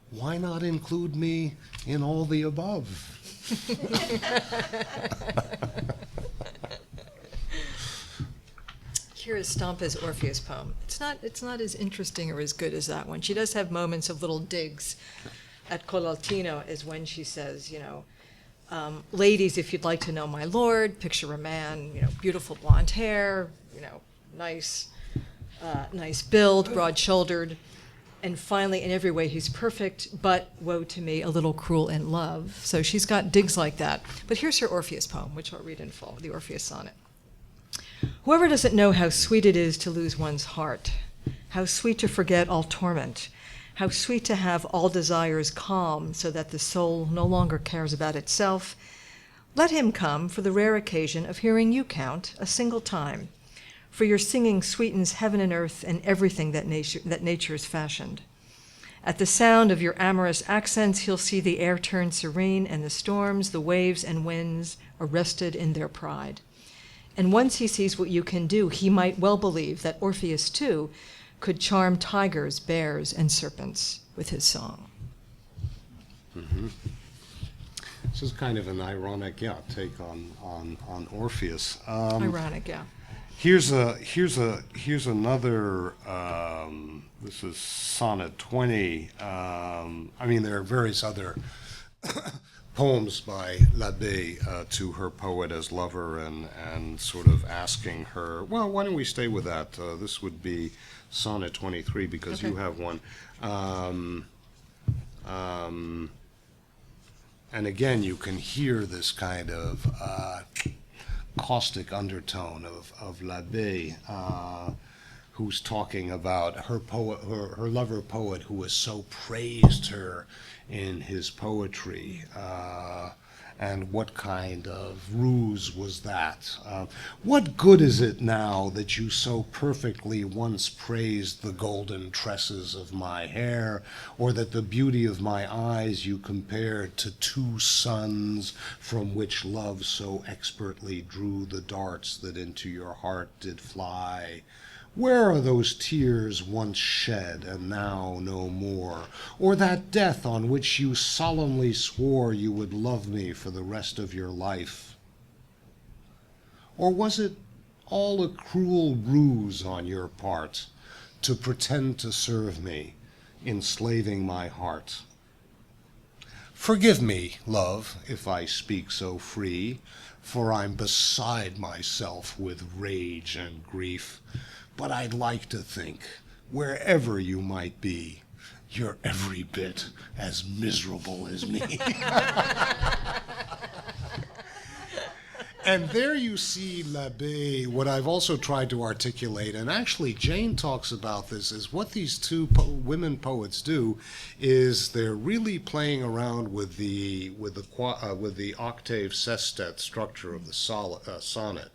why not include me in all the above? Here is Stampa's Orpheus poem. It's not as interesting or as good as that one. She does have moments of little digs at Colaltino, as when she says, you know, ladies, if you'd like to know my lord, picture a man, you know, beautiful blonde hair, you know, nice build, broad-shouldered, and finally, in every way, he's perfect, but woe to me, a little cruel in love. So she's got digs like that. But here's her Orpheus poem, which I'll read in full, the Orpheus sonnet. Whoever doesn't know how sweet it is to lose one's heart, how sweet to forget all torment, how sweet to have all desires calm so that the soul no longer cares about itself, let him come for the rare occasion of hearing you count a single time, for your singing sweetens heaven and earth and everything that nature's fashioned. At the sound of your amorous accents, he'll see the air turn serene and the storms, the waves and winds arrested in their pride. And once he sees what you can do, he might well believe that Orpheus, too, could charm tigers, bears, and serpents with his song. Mm-hmm. This is kind of an ironic, take on Orpheus. Ironic, yeah. Here's another. This is Sonnet 20. I mean, there are various other poems by Labé to her poet as lover, and sort of asking her, well, why don't we stay with that? This would be Sonnet 23, because you have one. And again, you can hear this kind of caustic undertone of Labé, who's talking about her poet, her lover poet, who has so praised her in his poetry, and what kind of ruse was that? What good is it now that you so perfectly once praised the golden tresses of my hair, or that the beauty of my eyes you compared to two suns from which love so expertly drew the darts that into your heart did fly? Where are those tears once shed and now no more? Or that death on which you solemnly swore you would love me for the rest of your life? Or was it all a cruel ruse on your part to pretend to serve me, enslaving my heart? Forgive me, love, if I speak so free, for I'm beside myself with rage and grief. But I'd like to think, wherever you might be, you're every bit as miserable as me. And there you see Labé, what I've also tried to articulate, and actually Jane talks about this, is what these two women poets do is they're really playing around with the octave sestet structure of the sonnet.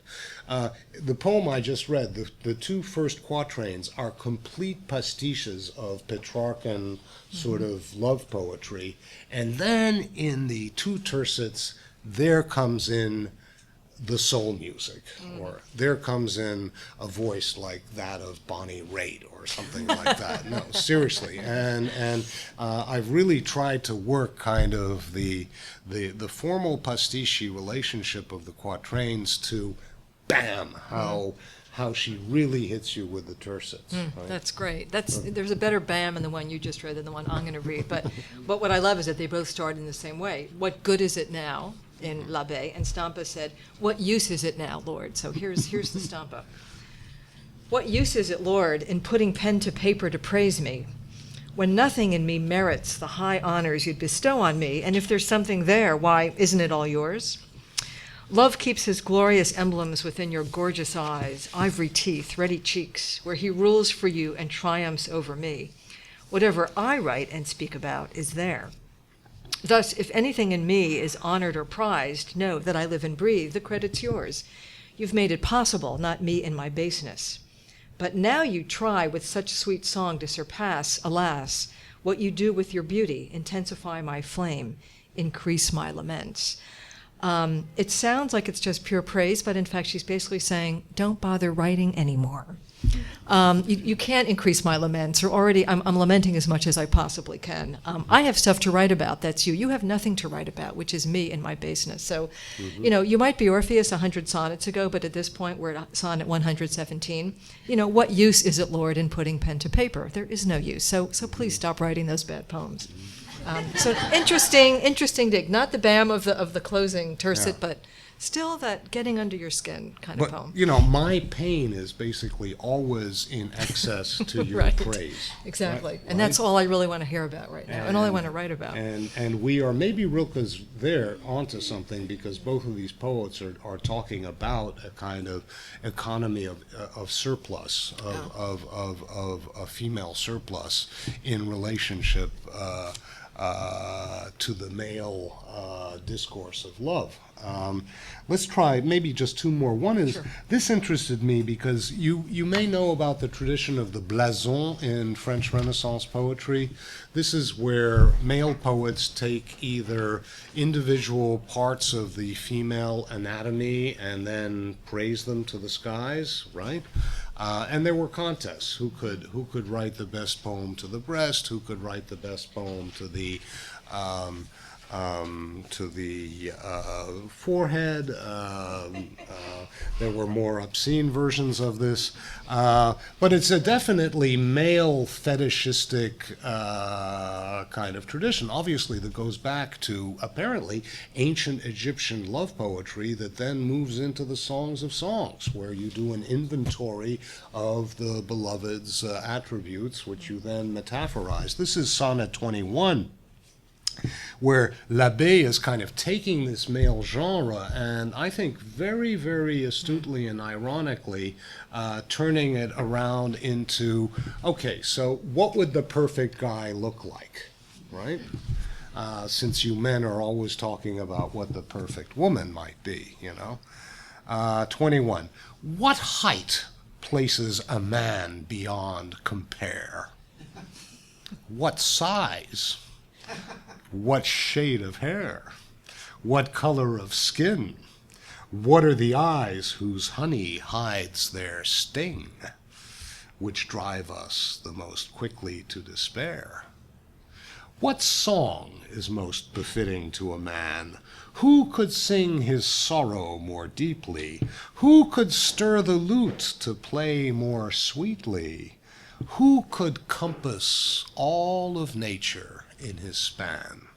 The poem I just read, the two first quatrains, are complete pastiches of Petrarchan sort of love poetry, and then in the two tercets there comes in the soul music, or there comes in a voice like that of Bonnie Raitt or something like that. No, seriously. And I've really tried to work kind of the formal pastiche relationship of the quatrains to bam, how she really hits you with the tercets. Right? That's great. There's a better bam in the one you just read than the one I'm going to read. But what I love is that they both start in the same way. What good is it now? In Labé, and Stampa said, what use is it now, Lord? So here's the Stampa. What use is it, Lord, in putting pen to paper to praise me, when nothing in me merits the high honors you'd bestow on me, and if there's something there, why, isn't it all yours? Love keeps his glorious emblems within your gorgeous eyes, ivory teeth, ruddy cheeks, where he rules for you and triumphs over me. Whatever I write and speak about is there. Thus, if anything in me is honored or prized, know that I live and breathe, the credit's yours. You've made it possible, not me in my baseness. But now you try with such sweet song to surpass, alas, what you do with your beauty, intensify my flame, increase my laments. It sounds like it's just pure praise, but in fact she's basically saying, don't bother writing anymore. You can't increase my laments, or already I'm lamenting as much as I possibly can. I have stuff to write about, that's you. You have nothing to write about, which is me and my baseness. So, you might be Orpheus 100 sonnets ago, but at this point we're at sonnet 117. What use is it, Lord, in putting pen to paper? There is no use. So please stop writing those bad poems. So interesting dig. Not the bam of the closing tercet, but still that getting under your skin kind of poem. My pain is basically always in excess to your right. praise. Exactly. Right? And that's all I really want to hear about right now, and all I want to write about. And we are, maybe Rilke's there onto something, because both of these poets are talking about a kind of economy of surplus, of a female surplus in relationship to the male discourse of love. Let's try maybe just two more. One is, this interested me because you may know about the tradition of the blason in French Renaissance poetry. This is where male poets take either individual parts of the female anatomy and then praise them to the skies, right? And there were contests. Who could write the best poem to the breast? Who could write the best poem to the to the forehead. There were more obscene versions of this, but it's a definitely male fetishistic kind of tradition, obviously, that goes back to apparently ancient Egyptian love poetry that then moves into the Songs of Songs, where you do an inventory of the beloved's attributes, which you then metaphorize. This is Sonnet 21, where Labé is kind of taking this male genre and I think very, very astutely and ironically turning it around into, okay, so what would the perfect guy look like, right? Since you men are always talking about what the perfect woman might be, you know. 21. What height places a man beyond compare? What size? What shade of hair? What color of skin? What are the eyes whose honey hides their sting, which drive us the most quickly to despair? What song is most befitting to a man? Who could sing his sorrow more deeply? Who could stir the lute to play more sweetly? Who could compass all of nature in his span?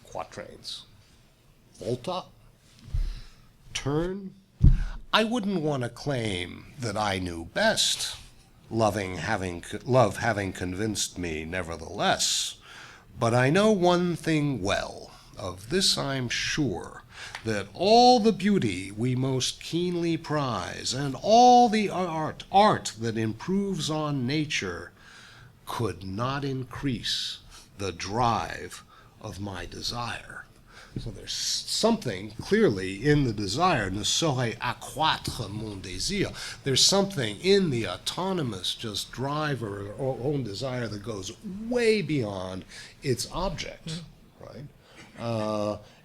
Quatrains. Volta? Turn? I wouldn't want to claim that I knew best, love having convinced me nevertheless. But I know one thing well, of this I'm sure, that all the beauty we most keenly prize, and all the art that improves on nature, could not increase the drive of my desire. So there's something clearly in the desire, ne saurait accroître mon désir. There's something in the autonomous just drive or own desire that goes way beyond its object, right?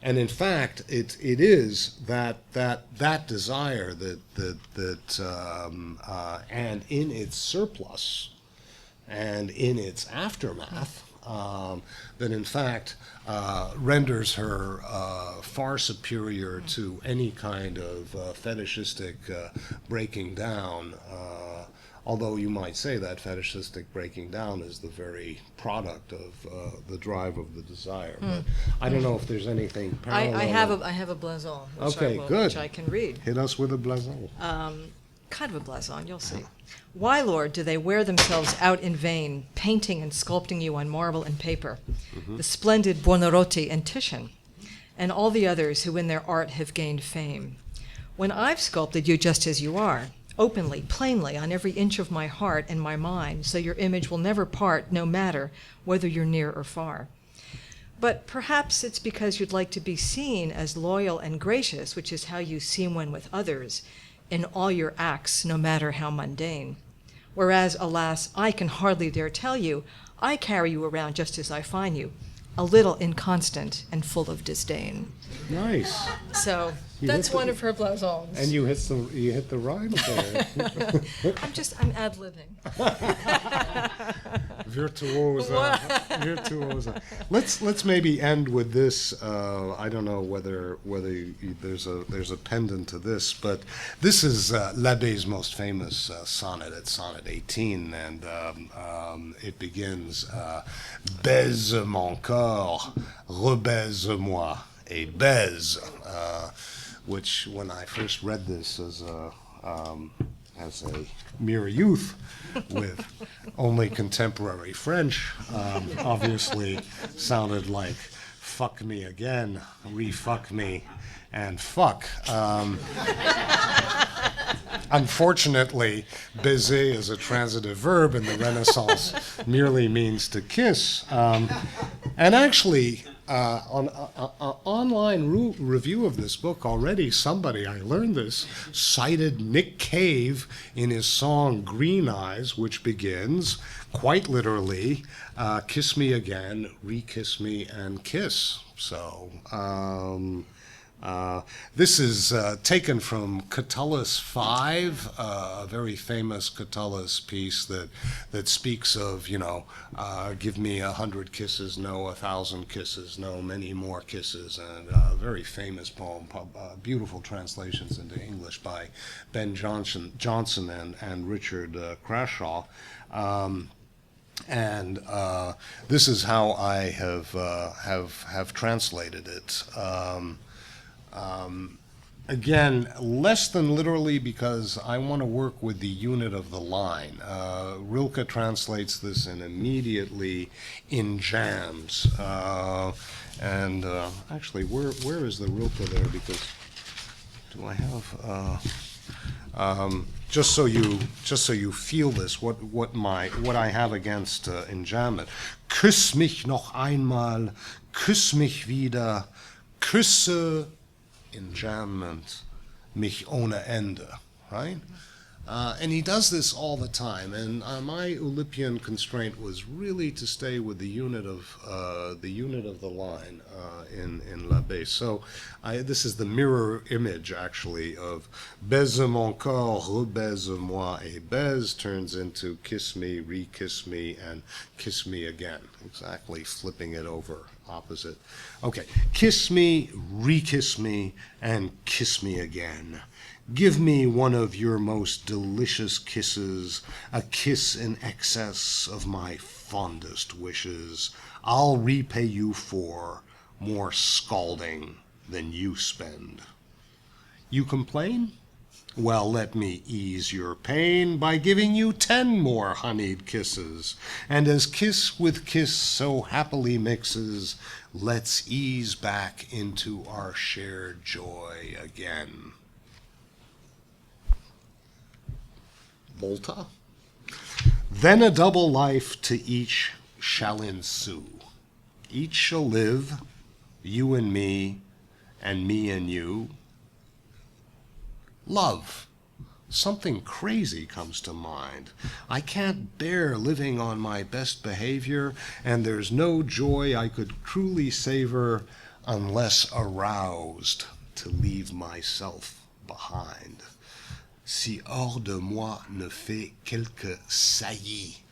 And in fact, it is that desire and in its surplus and in its aftermath, that in fact renders her far superior to any kind of fetishistic breaking down, although you might say that fetishistic breaking down is the very product of the drive of the desire. But I don't know if there's anything parallel. I have a blason, which, okay, good. Which I can read. Hit us with a blason. Kind of a blason, you'll see. Why, Lord, do they wear themselves out in vain, painting and sculpting you on marble and paper? The splendid Buonarroti and Titian, and all the others who in their art have gained fame. When I've sculpted you just as you are, openly, plainly, on every inch of my heart and my mind, so your image will never part, no matter whether you're near or far. But perhaps it's because you'd like to be seen as loyal and gracious, which is how you seem when with others, in all your acts, no matter how mundane. Whereas, alas, I can hardly dare tell you, I carry you around just as I find you, a little inconstant and full of disdain. Nice. So that's one of her blasons. And you hit the rhyme there. I'm ad-libbing. Virtuosa. Virtuosa. Let's maybe end with this. I don't know whether there's a pendant to this, but this is Labé's most famous sonnet. It's Sonnet 18, and it begins baise mon corps, rebaise-moi, et baise, which when I first read this as a mere youth with only contemporary French, obviously sounded like fuck me again, re-fuck me, and fuck. Unfortunately, baiser is a transitive verb in the Renaissance merely means to kiss. And actually, on an online review of this book already, somebody, I learned this, cited Nick Cave in his song Green Eyes, which begins, quite literally, kiss me again, re-kiss me, and kiss. So This is taken from Catullus 5, a very famous Catullus piece that speaks of, give me 100 kisses, no, 1,000 kisses, no, many more kisses, and a very famous poem, beautiful translations into English by Ben Johnson and Richard Crashaw. And this is how I have translated it. Again, less than literally, because I want to work with the unit of the line. Rilke translates this in immediately in jams. Actually, where is the Rilke there? Because do I have? Just so you feel this, what I have against enjambment. Küss mich noch einmal, küss mich wieder, küsse enjambment mich ohne Ende, right? And he does this all the time, and my Oulipian constraint was really to stay with the unit of the line in Labé. So this is the mirror image, actually, of baise mon corps, rebaise moi, et baise turns into kiss me, re-kiss me, and kiss me again. Exactly, flipping it over, opposite. Okay, kiss me, re-kiss me, and kiss me again. Give me one of your most delicious kisses, a kiss in excess of my fondest wishes. I'll repay you for more scalding than you spend. You complain? Well, let me ease your pain by giving you 10 more honeyed kisses. And as kiss with kiss so happily mixes, let's ease back into our shared joy again. Volta. Then a double life to each shall ensue. Each shall live, you and me and you. Love. Something crazy comes to mind. I can't bear living on my best behavior, and there's no joy I could truly savor unless aroused to leave myself behind. Si hors de moi ne fait quelque saillie.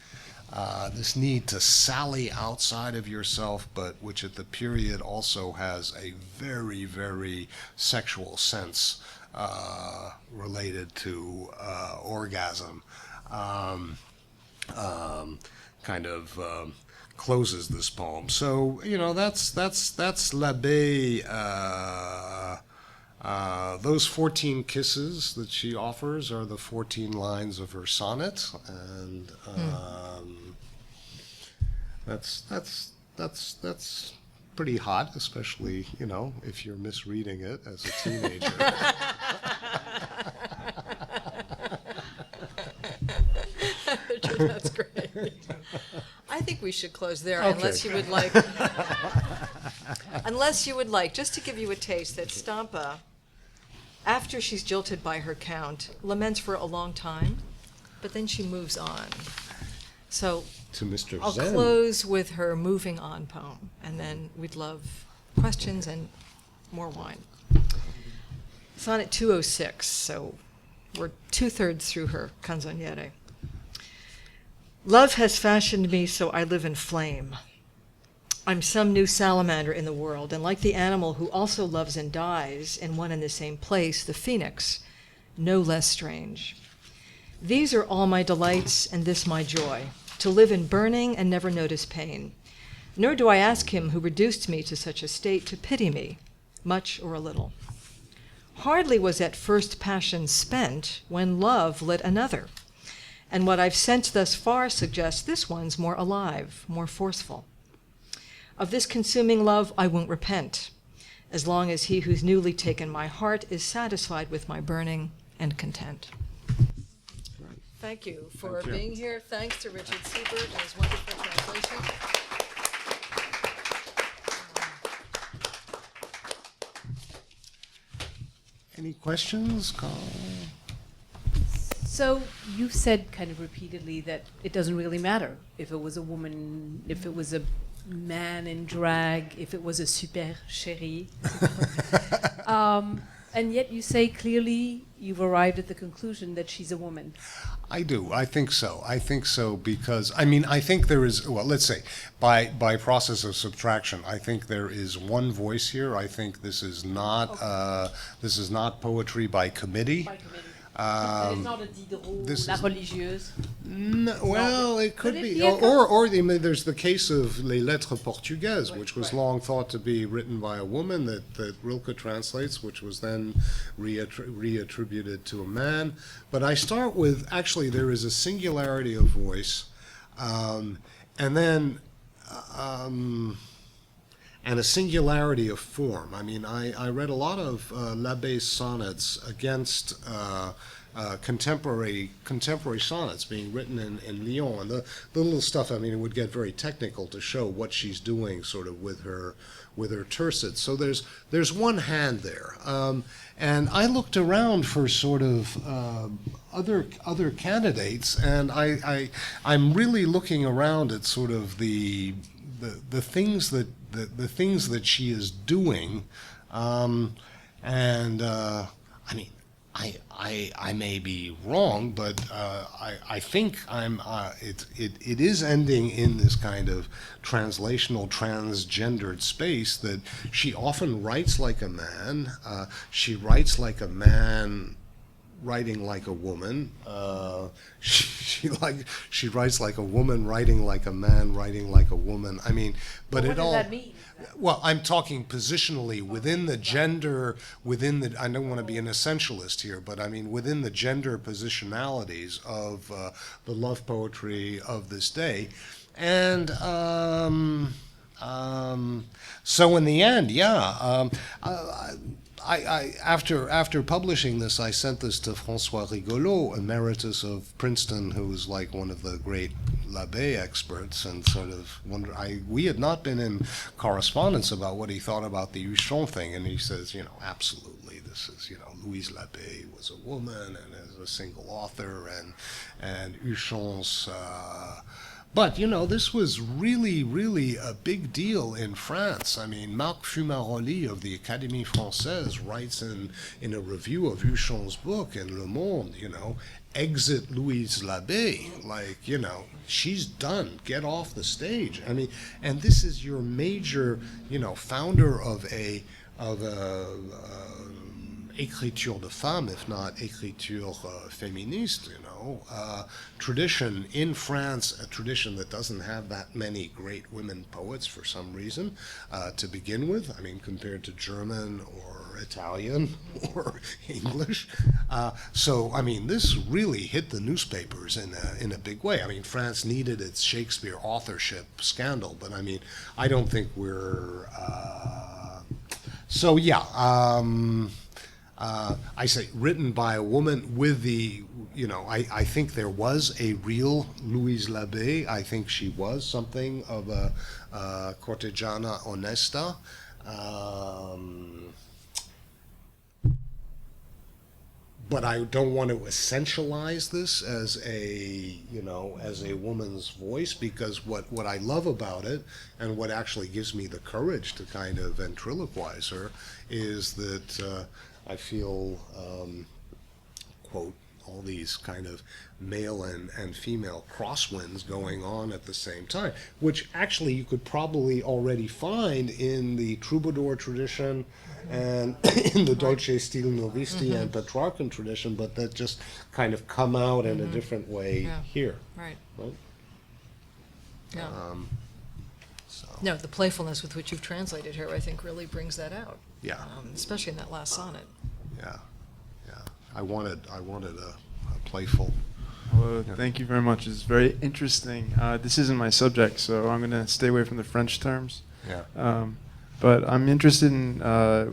This need to sally outside of yourself, but which at the period also has a very, very sexual sense related to orgasm, closes this poem. So that's Labé. Those 14 kisses that she offers are the 14 lines of her sonnet, and that's pretty hot, especially if you're misreading it as a teenager. That's great. I think we should close there, Okay. unless you would like, just to give you a taste, that Stampa, after she's jilted by her count, laments for a long time, but then she moves on. So To Mr. I'll Zen. close with her moving on poem, and then we'd love questions and more wine. Sonnet 206, so we're 2/3 through her canzoniere. Love has fashioned me so I live in flame. I'm some new salamander in the world, and like the animal who also loves and dies in one and the same place, the phoenix, no less strange. These are all my delights, and this my joy, to live in burning and never notice pain. Nor do I ask him who reduced me to such a state to pity me, much or a little. Hardly was that first passion spent when love lit another, and what I've sensed thus far suggests this one's more alive, more forceful. Of this consuming love I won't repent, as long as he who's newly taken my heart is satisfied with my burning and content. Right. Thank you for Thank you. being here. Thanks to Richard Sieburth and his wonderful translation. Any questions, Carl? So you said kind of repeatedly that it doesn't really matter if it was a woman, if it was a man in drag, if it was a super chérie. And yet you say clearly you've arrived at the conclusion that she's a woman. I do. I think so. I think so because, I mean, I think there is, well, let's say, by process of subtraction, I think there is one voice here. I think this is not poetry by committee. By committee. It's not a Diderot, this La is- Religieuse. No, well, it could Could it be. be a Or there's the case of Les Lettres Portugaises, which was right. long thought to be written by a woman that Rilke translates, which was then reattributed to a man. But I start with, actually, there is a singularity of voice, and then and a singularity of form. I mean, I read a lot of Labé's sonnets against contemporary sonnets being written in Lyon, and the little stuff. I mean, it would get very technical to show what she's doing, sort of with her tercets. So there's one hand there, and I looked around for sort of other candidates, and I'm really looking around at sort of the things that the things that she is doing, and I mean, I may be wrong, but I think it is ending in this kind of translational, transgendered space that she often writes like a man. She writes like a man writing like a woman. She writes like a woman writing like a man writing like a woman. I mean, but What it does all. that mean? Well, I'm talking positionally within the gender, I don't want to be an essentialist here, but I mean within the gender positionalities of the love poetry of this day. And so in the end, yeah, after publishing this, I sent this to François Rigolo, emeritus of Princeton, who's like one of the great Labé experts, and sort of we had not been in correspondence about what he thought about the Huchon thing, and he says, absolutely, this is, Louise Labé was a woman and is a single author, and Huchon's. But, this was really, really a big deal in France. I mean, Marc Fumaroli of the Académie Française writes in a review of Huchon's book in Le Monde, exit Louise Labé. Like, she's done. Get off the stage. I mean, and this is your major, founder of a écriture de femme, if not écriture féministe, tradition in France, a tradition that doesn't have that many great women poets for some reason, to begin with. I mean, compared to German or Italian or English. So, I mean, this really hit the newspapers in a big way. I mean, France needed its Shakespeare authorship scandal, but I mean, I don't think we're... So, yeah, I say written by a woman with the, I think there was a real Louise Labé. I think she was something of a cortegiana honesta. But I don't want to essentialize this as a woman's voice, because what I love about it, and what actually gives me the courage to kind of ventriloquize her, is that I feel, quote, all these kind of male and female crosswinds going on at the same time, which actually you could probably already find in the troubadour tradition and in the Dolce Stil Novisti and Petrarchan tradition, but that just kind of come out in a different way here. Right. Right? Yeah. So, No, the playfulness with which you've translated her, I think, really brings that out. yeah. Especially in that last sonnet. Yeah. I wanted a playful. Well, thank you very much. It's very interesting. This isn't my subject, so I'm going to stay away from the French terms. Yeah. But I'm interested in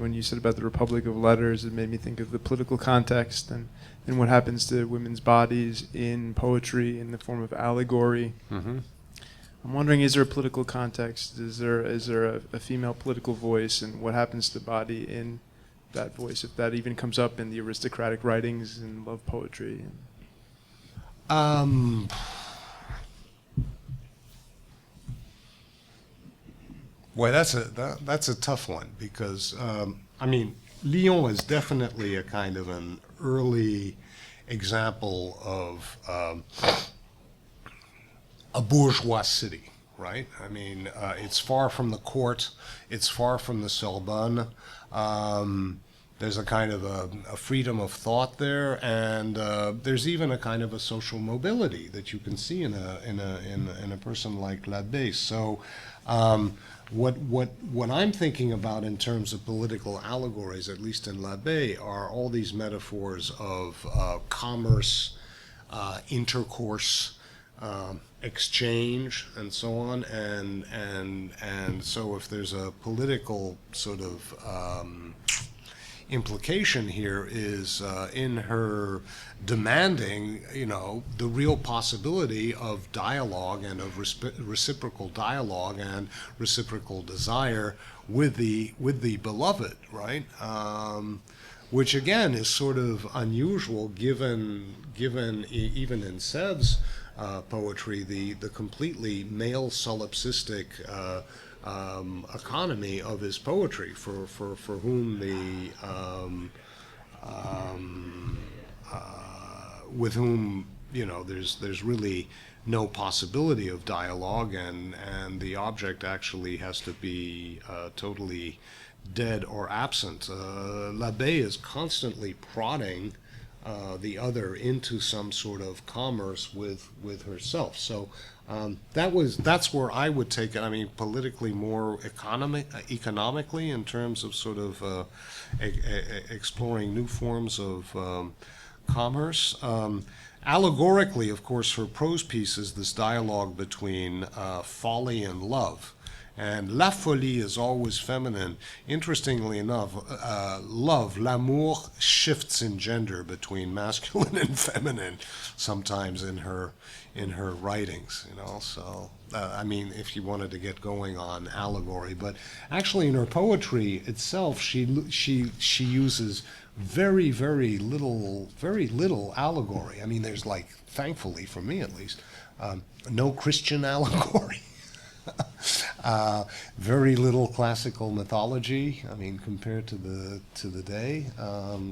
when you said about the Republic of Letters, it made me think of the political context and what happens to women's bodies in poetry in the form of allegory. Mm-hmm. I'm wondering, is there a political context? Is there a female political voice, and what happens to the body in that voice, if that even comes up in the aristocratic writings and love poetry? Boy, that's a tough one, because I mean, Lyon is definitely a kind of an early example of a bourgeois city, right? I mean, it's far from the court, it's far from the Sorbonne. There's a kind of a freedom of thought there, and there's even a kind of a social mobility that you can see in a person like Labé. So, what I'm thinking about in terms of political allegories, at least in Labé, are all these metaphors of commerce, intercourse, exchange, and so on, and so if there's a political sort of implication here is in her demanding, the real possibility of dialogue and of reciprocal dialogue and reciprocal desire with the beloved, right? Which again is sort of unusual given even in Seb's poetry the completely male solipsistic economy of his poetry, for whom with whom there's really no possibility of dialogue, and the object actually has to be totally dead or absent. Labé is constantly prodding the other into some sort of commerce with herself. So that's where I would take it. I mean, politically more economically in terms of sort of exploring new forms of commerce. Allegorically, of course, her prose pieces, this dialogue between folly and love. And la folie is always feminine. Interestingly enough, love, l'amour, shifts in gender between masculine and feminine sometimes in her writings. So I mean, if you wanted to get going on allegory, but actually in her poetry itself, she uses very little allegory. I mean, there's, like, thankfully for me at least, no Christian allegory. Very little classical mythology. I mean, compared to the day.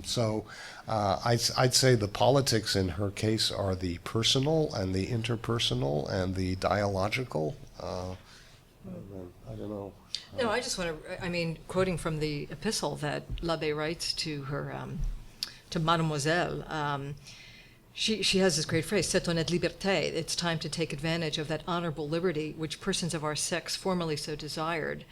So I'd say the politics in her case are the personal and the interpersonal and the dialogical. I don't know. No, I just want to, quoting from the epistle that Labé writes to her, to Mademoiselle, she has this great phrase, c'est honnête liberté, it's time to take advantage of that honorable liberty which persons of our sex formerly so desired.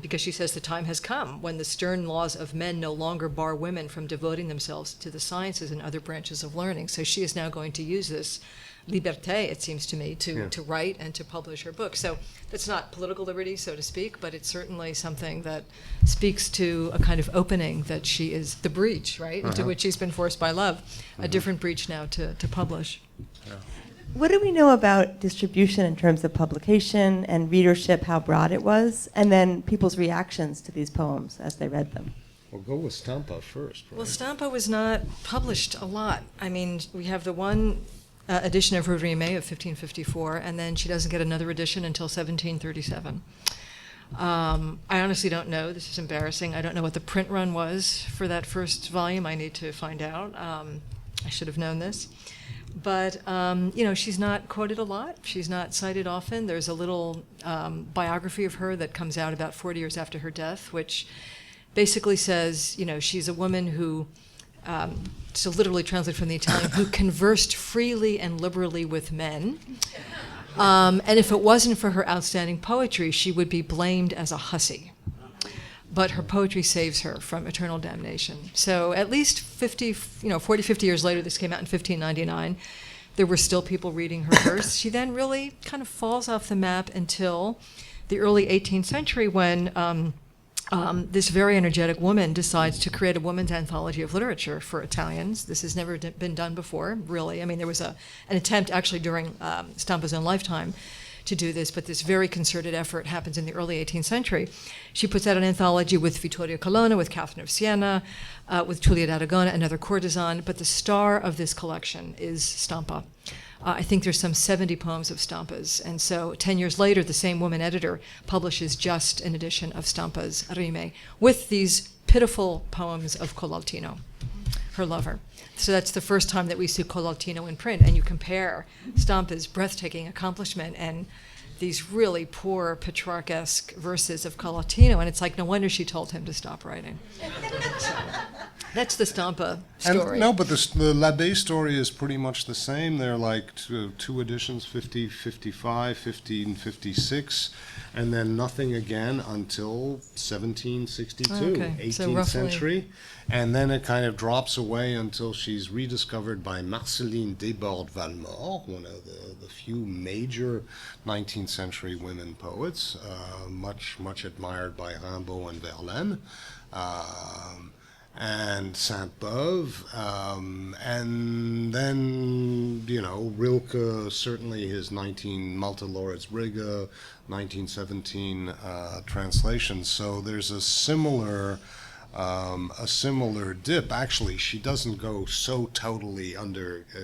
Because she says the time has come when the stern laws of men no longer bar women from devoting themselves to the sciences and other branches of learning. So she is now going to use this liberté, it seems to me, to write and to publish her book. So it's not political liberty, so to speak, but it's certainly something that speaks to a kind of opening that she is, the breach, right, into which she's been forced by love, a different breach now to publish. Yeah. What do we know about distribution in terms of publication and readership, how broad it was, and then people's reactions to these poems as they read them? Well, go with Stampa first, right? Well, Stampa was not published a lot. I mean, we have the one edition of her Rime of 1554, and then she doesn't get another edition until 1737. I honestly don't know. This is embarrassing. I don't know what the print run was for that first volume. I need to find out. I should have known this. But, she's not quoted a lot. She's not cited often. There's a little biography of her that comes out about 40 years after her death, which basically says, she's a woman who, to literally translate from the Italian, who conversed freely and liberally with men. And if it wasn't for her outstanding poetry, she would be blamed as a hussy. But her poetry saves her from eternal damnation. So at least 40, 50 years later, this came out in 1599, there were still people reading her verse. She then really kind of falls off the map until the early 18th century when this very energetic woman decides to create a woman's anthology of literature for Italians. This has never been done before, really. I mean, there was an attempt actually during Stampa's own lifetime to do this, but this very concerted effort happens in the early 18th century. She puts out an anthology with Vittorio Colonna, with Catherine of Siena, with Giulia d'Aragona, another courtesan, but the star of this collection is Stampa. I think there's some 70 poems of Stampa's, and so 10 years later, the same woman editor publishes just an edition of Stampa's Rime with these pitiful poems of Colaltino, her lover. So that's the first time that we see Colaltino in print, and you compare Stampa's breathtaking accomplishment and these really poor Petrarch-esque verses of Colaltino, and it's like, no wonder she told him to stop writing. So, that's the Stampa story. And, no, but the Labé story is pretty much the same. They're like two editions, 50, 55, 50, 56, and then nothing again until 1762, Okay, so 18th roughly- century. And then it kind of drops away until she's rediscovered by Marceline Desbordes-Valmore, one of the few major 19th century women poets, much admired by Rimbaud and Verlaine. And Sainte-Beuve, and then, Rilke, certainly his Multilaureats Brigge, 1917 translation. So there's a similar dip. Actually, she doesn't go so totally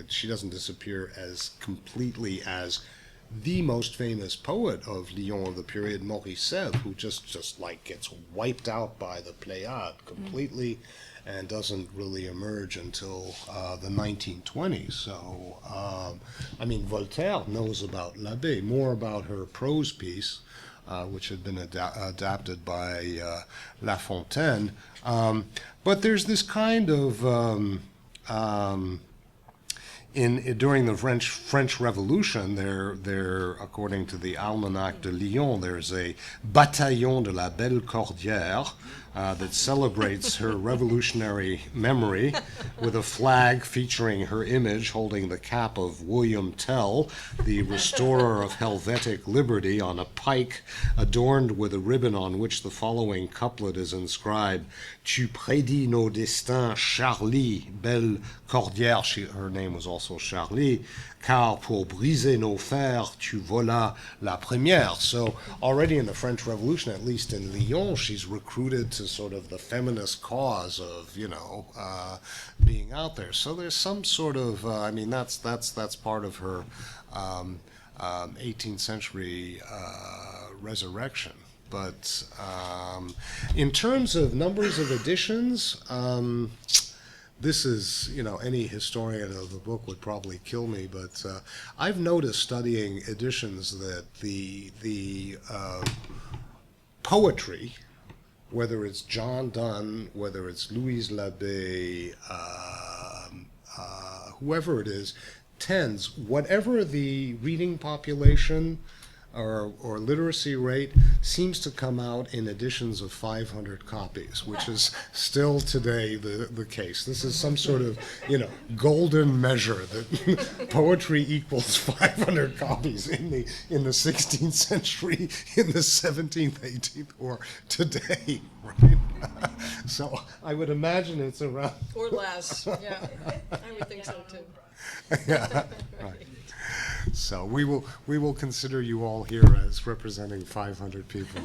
she doesn't disappear as completely as the most famous poet of Lyon of the period, Maurice Sèvres, who just like gets wiped out by the Pléiade completely and doesn't really emerge until the 1920s. So, Voltaire knows about Labé, more about her prose piece, which had been adapted by La Fontaine. But there's this kind of during the French Revolution, there, according to the Almanach de Lyon, there's a Bataillon de la Belle Cordière that celebrates her revolutionary memory with a flag featuring her image holding the cap of William Tell, the restorer of Helvetic liberty, on a pike adorned with a ribbon on which the following couplet is inscribed: Tu prédis nos destins, Charlie, belle Cordière. Her name was also Charlie, car pour briser nos fers, tu volas la première. So already in the French Revolution, at least in Lyon, she's recruited to sort of the feminist cause of, being out there. So there's some sort of, that's part of her 18th century resurrection. But in terms of numbers of editions, this is, any historian of the book would probably kill me, but I've noticed studying editions that the poetry, whether it's John Donne, whether it's Louise Labé, whoever it is, tends, whatever the reading population or literacy rate, seems to come out in editions of 500 copies, which is still today the case. This is some sort of, golden measure that poetry equals 500 copies in the 16th century, in the 17th, 18th, or today, right? So I would imagine it's around. Or less, yeah. I would think so too. Yeah, right. So we will consider you all here as representing 500 people.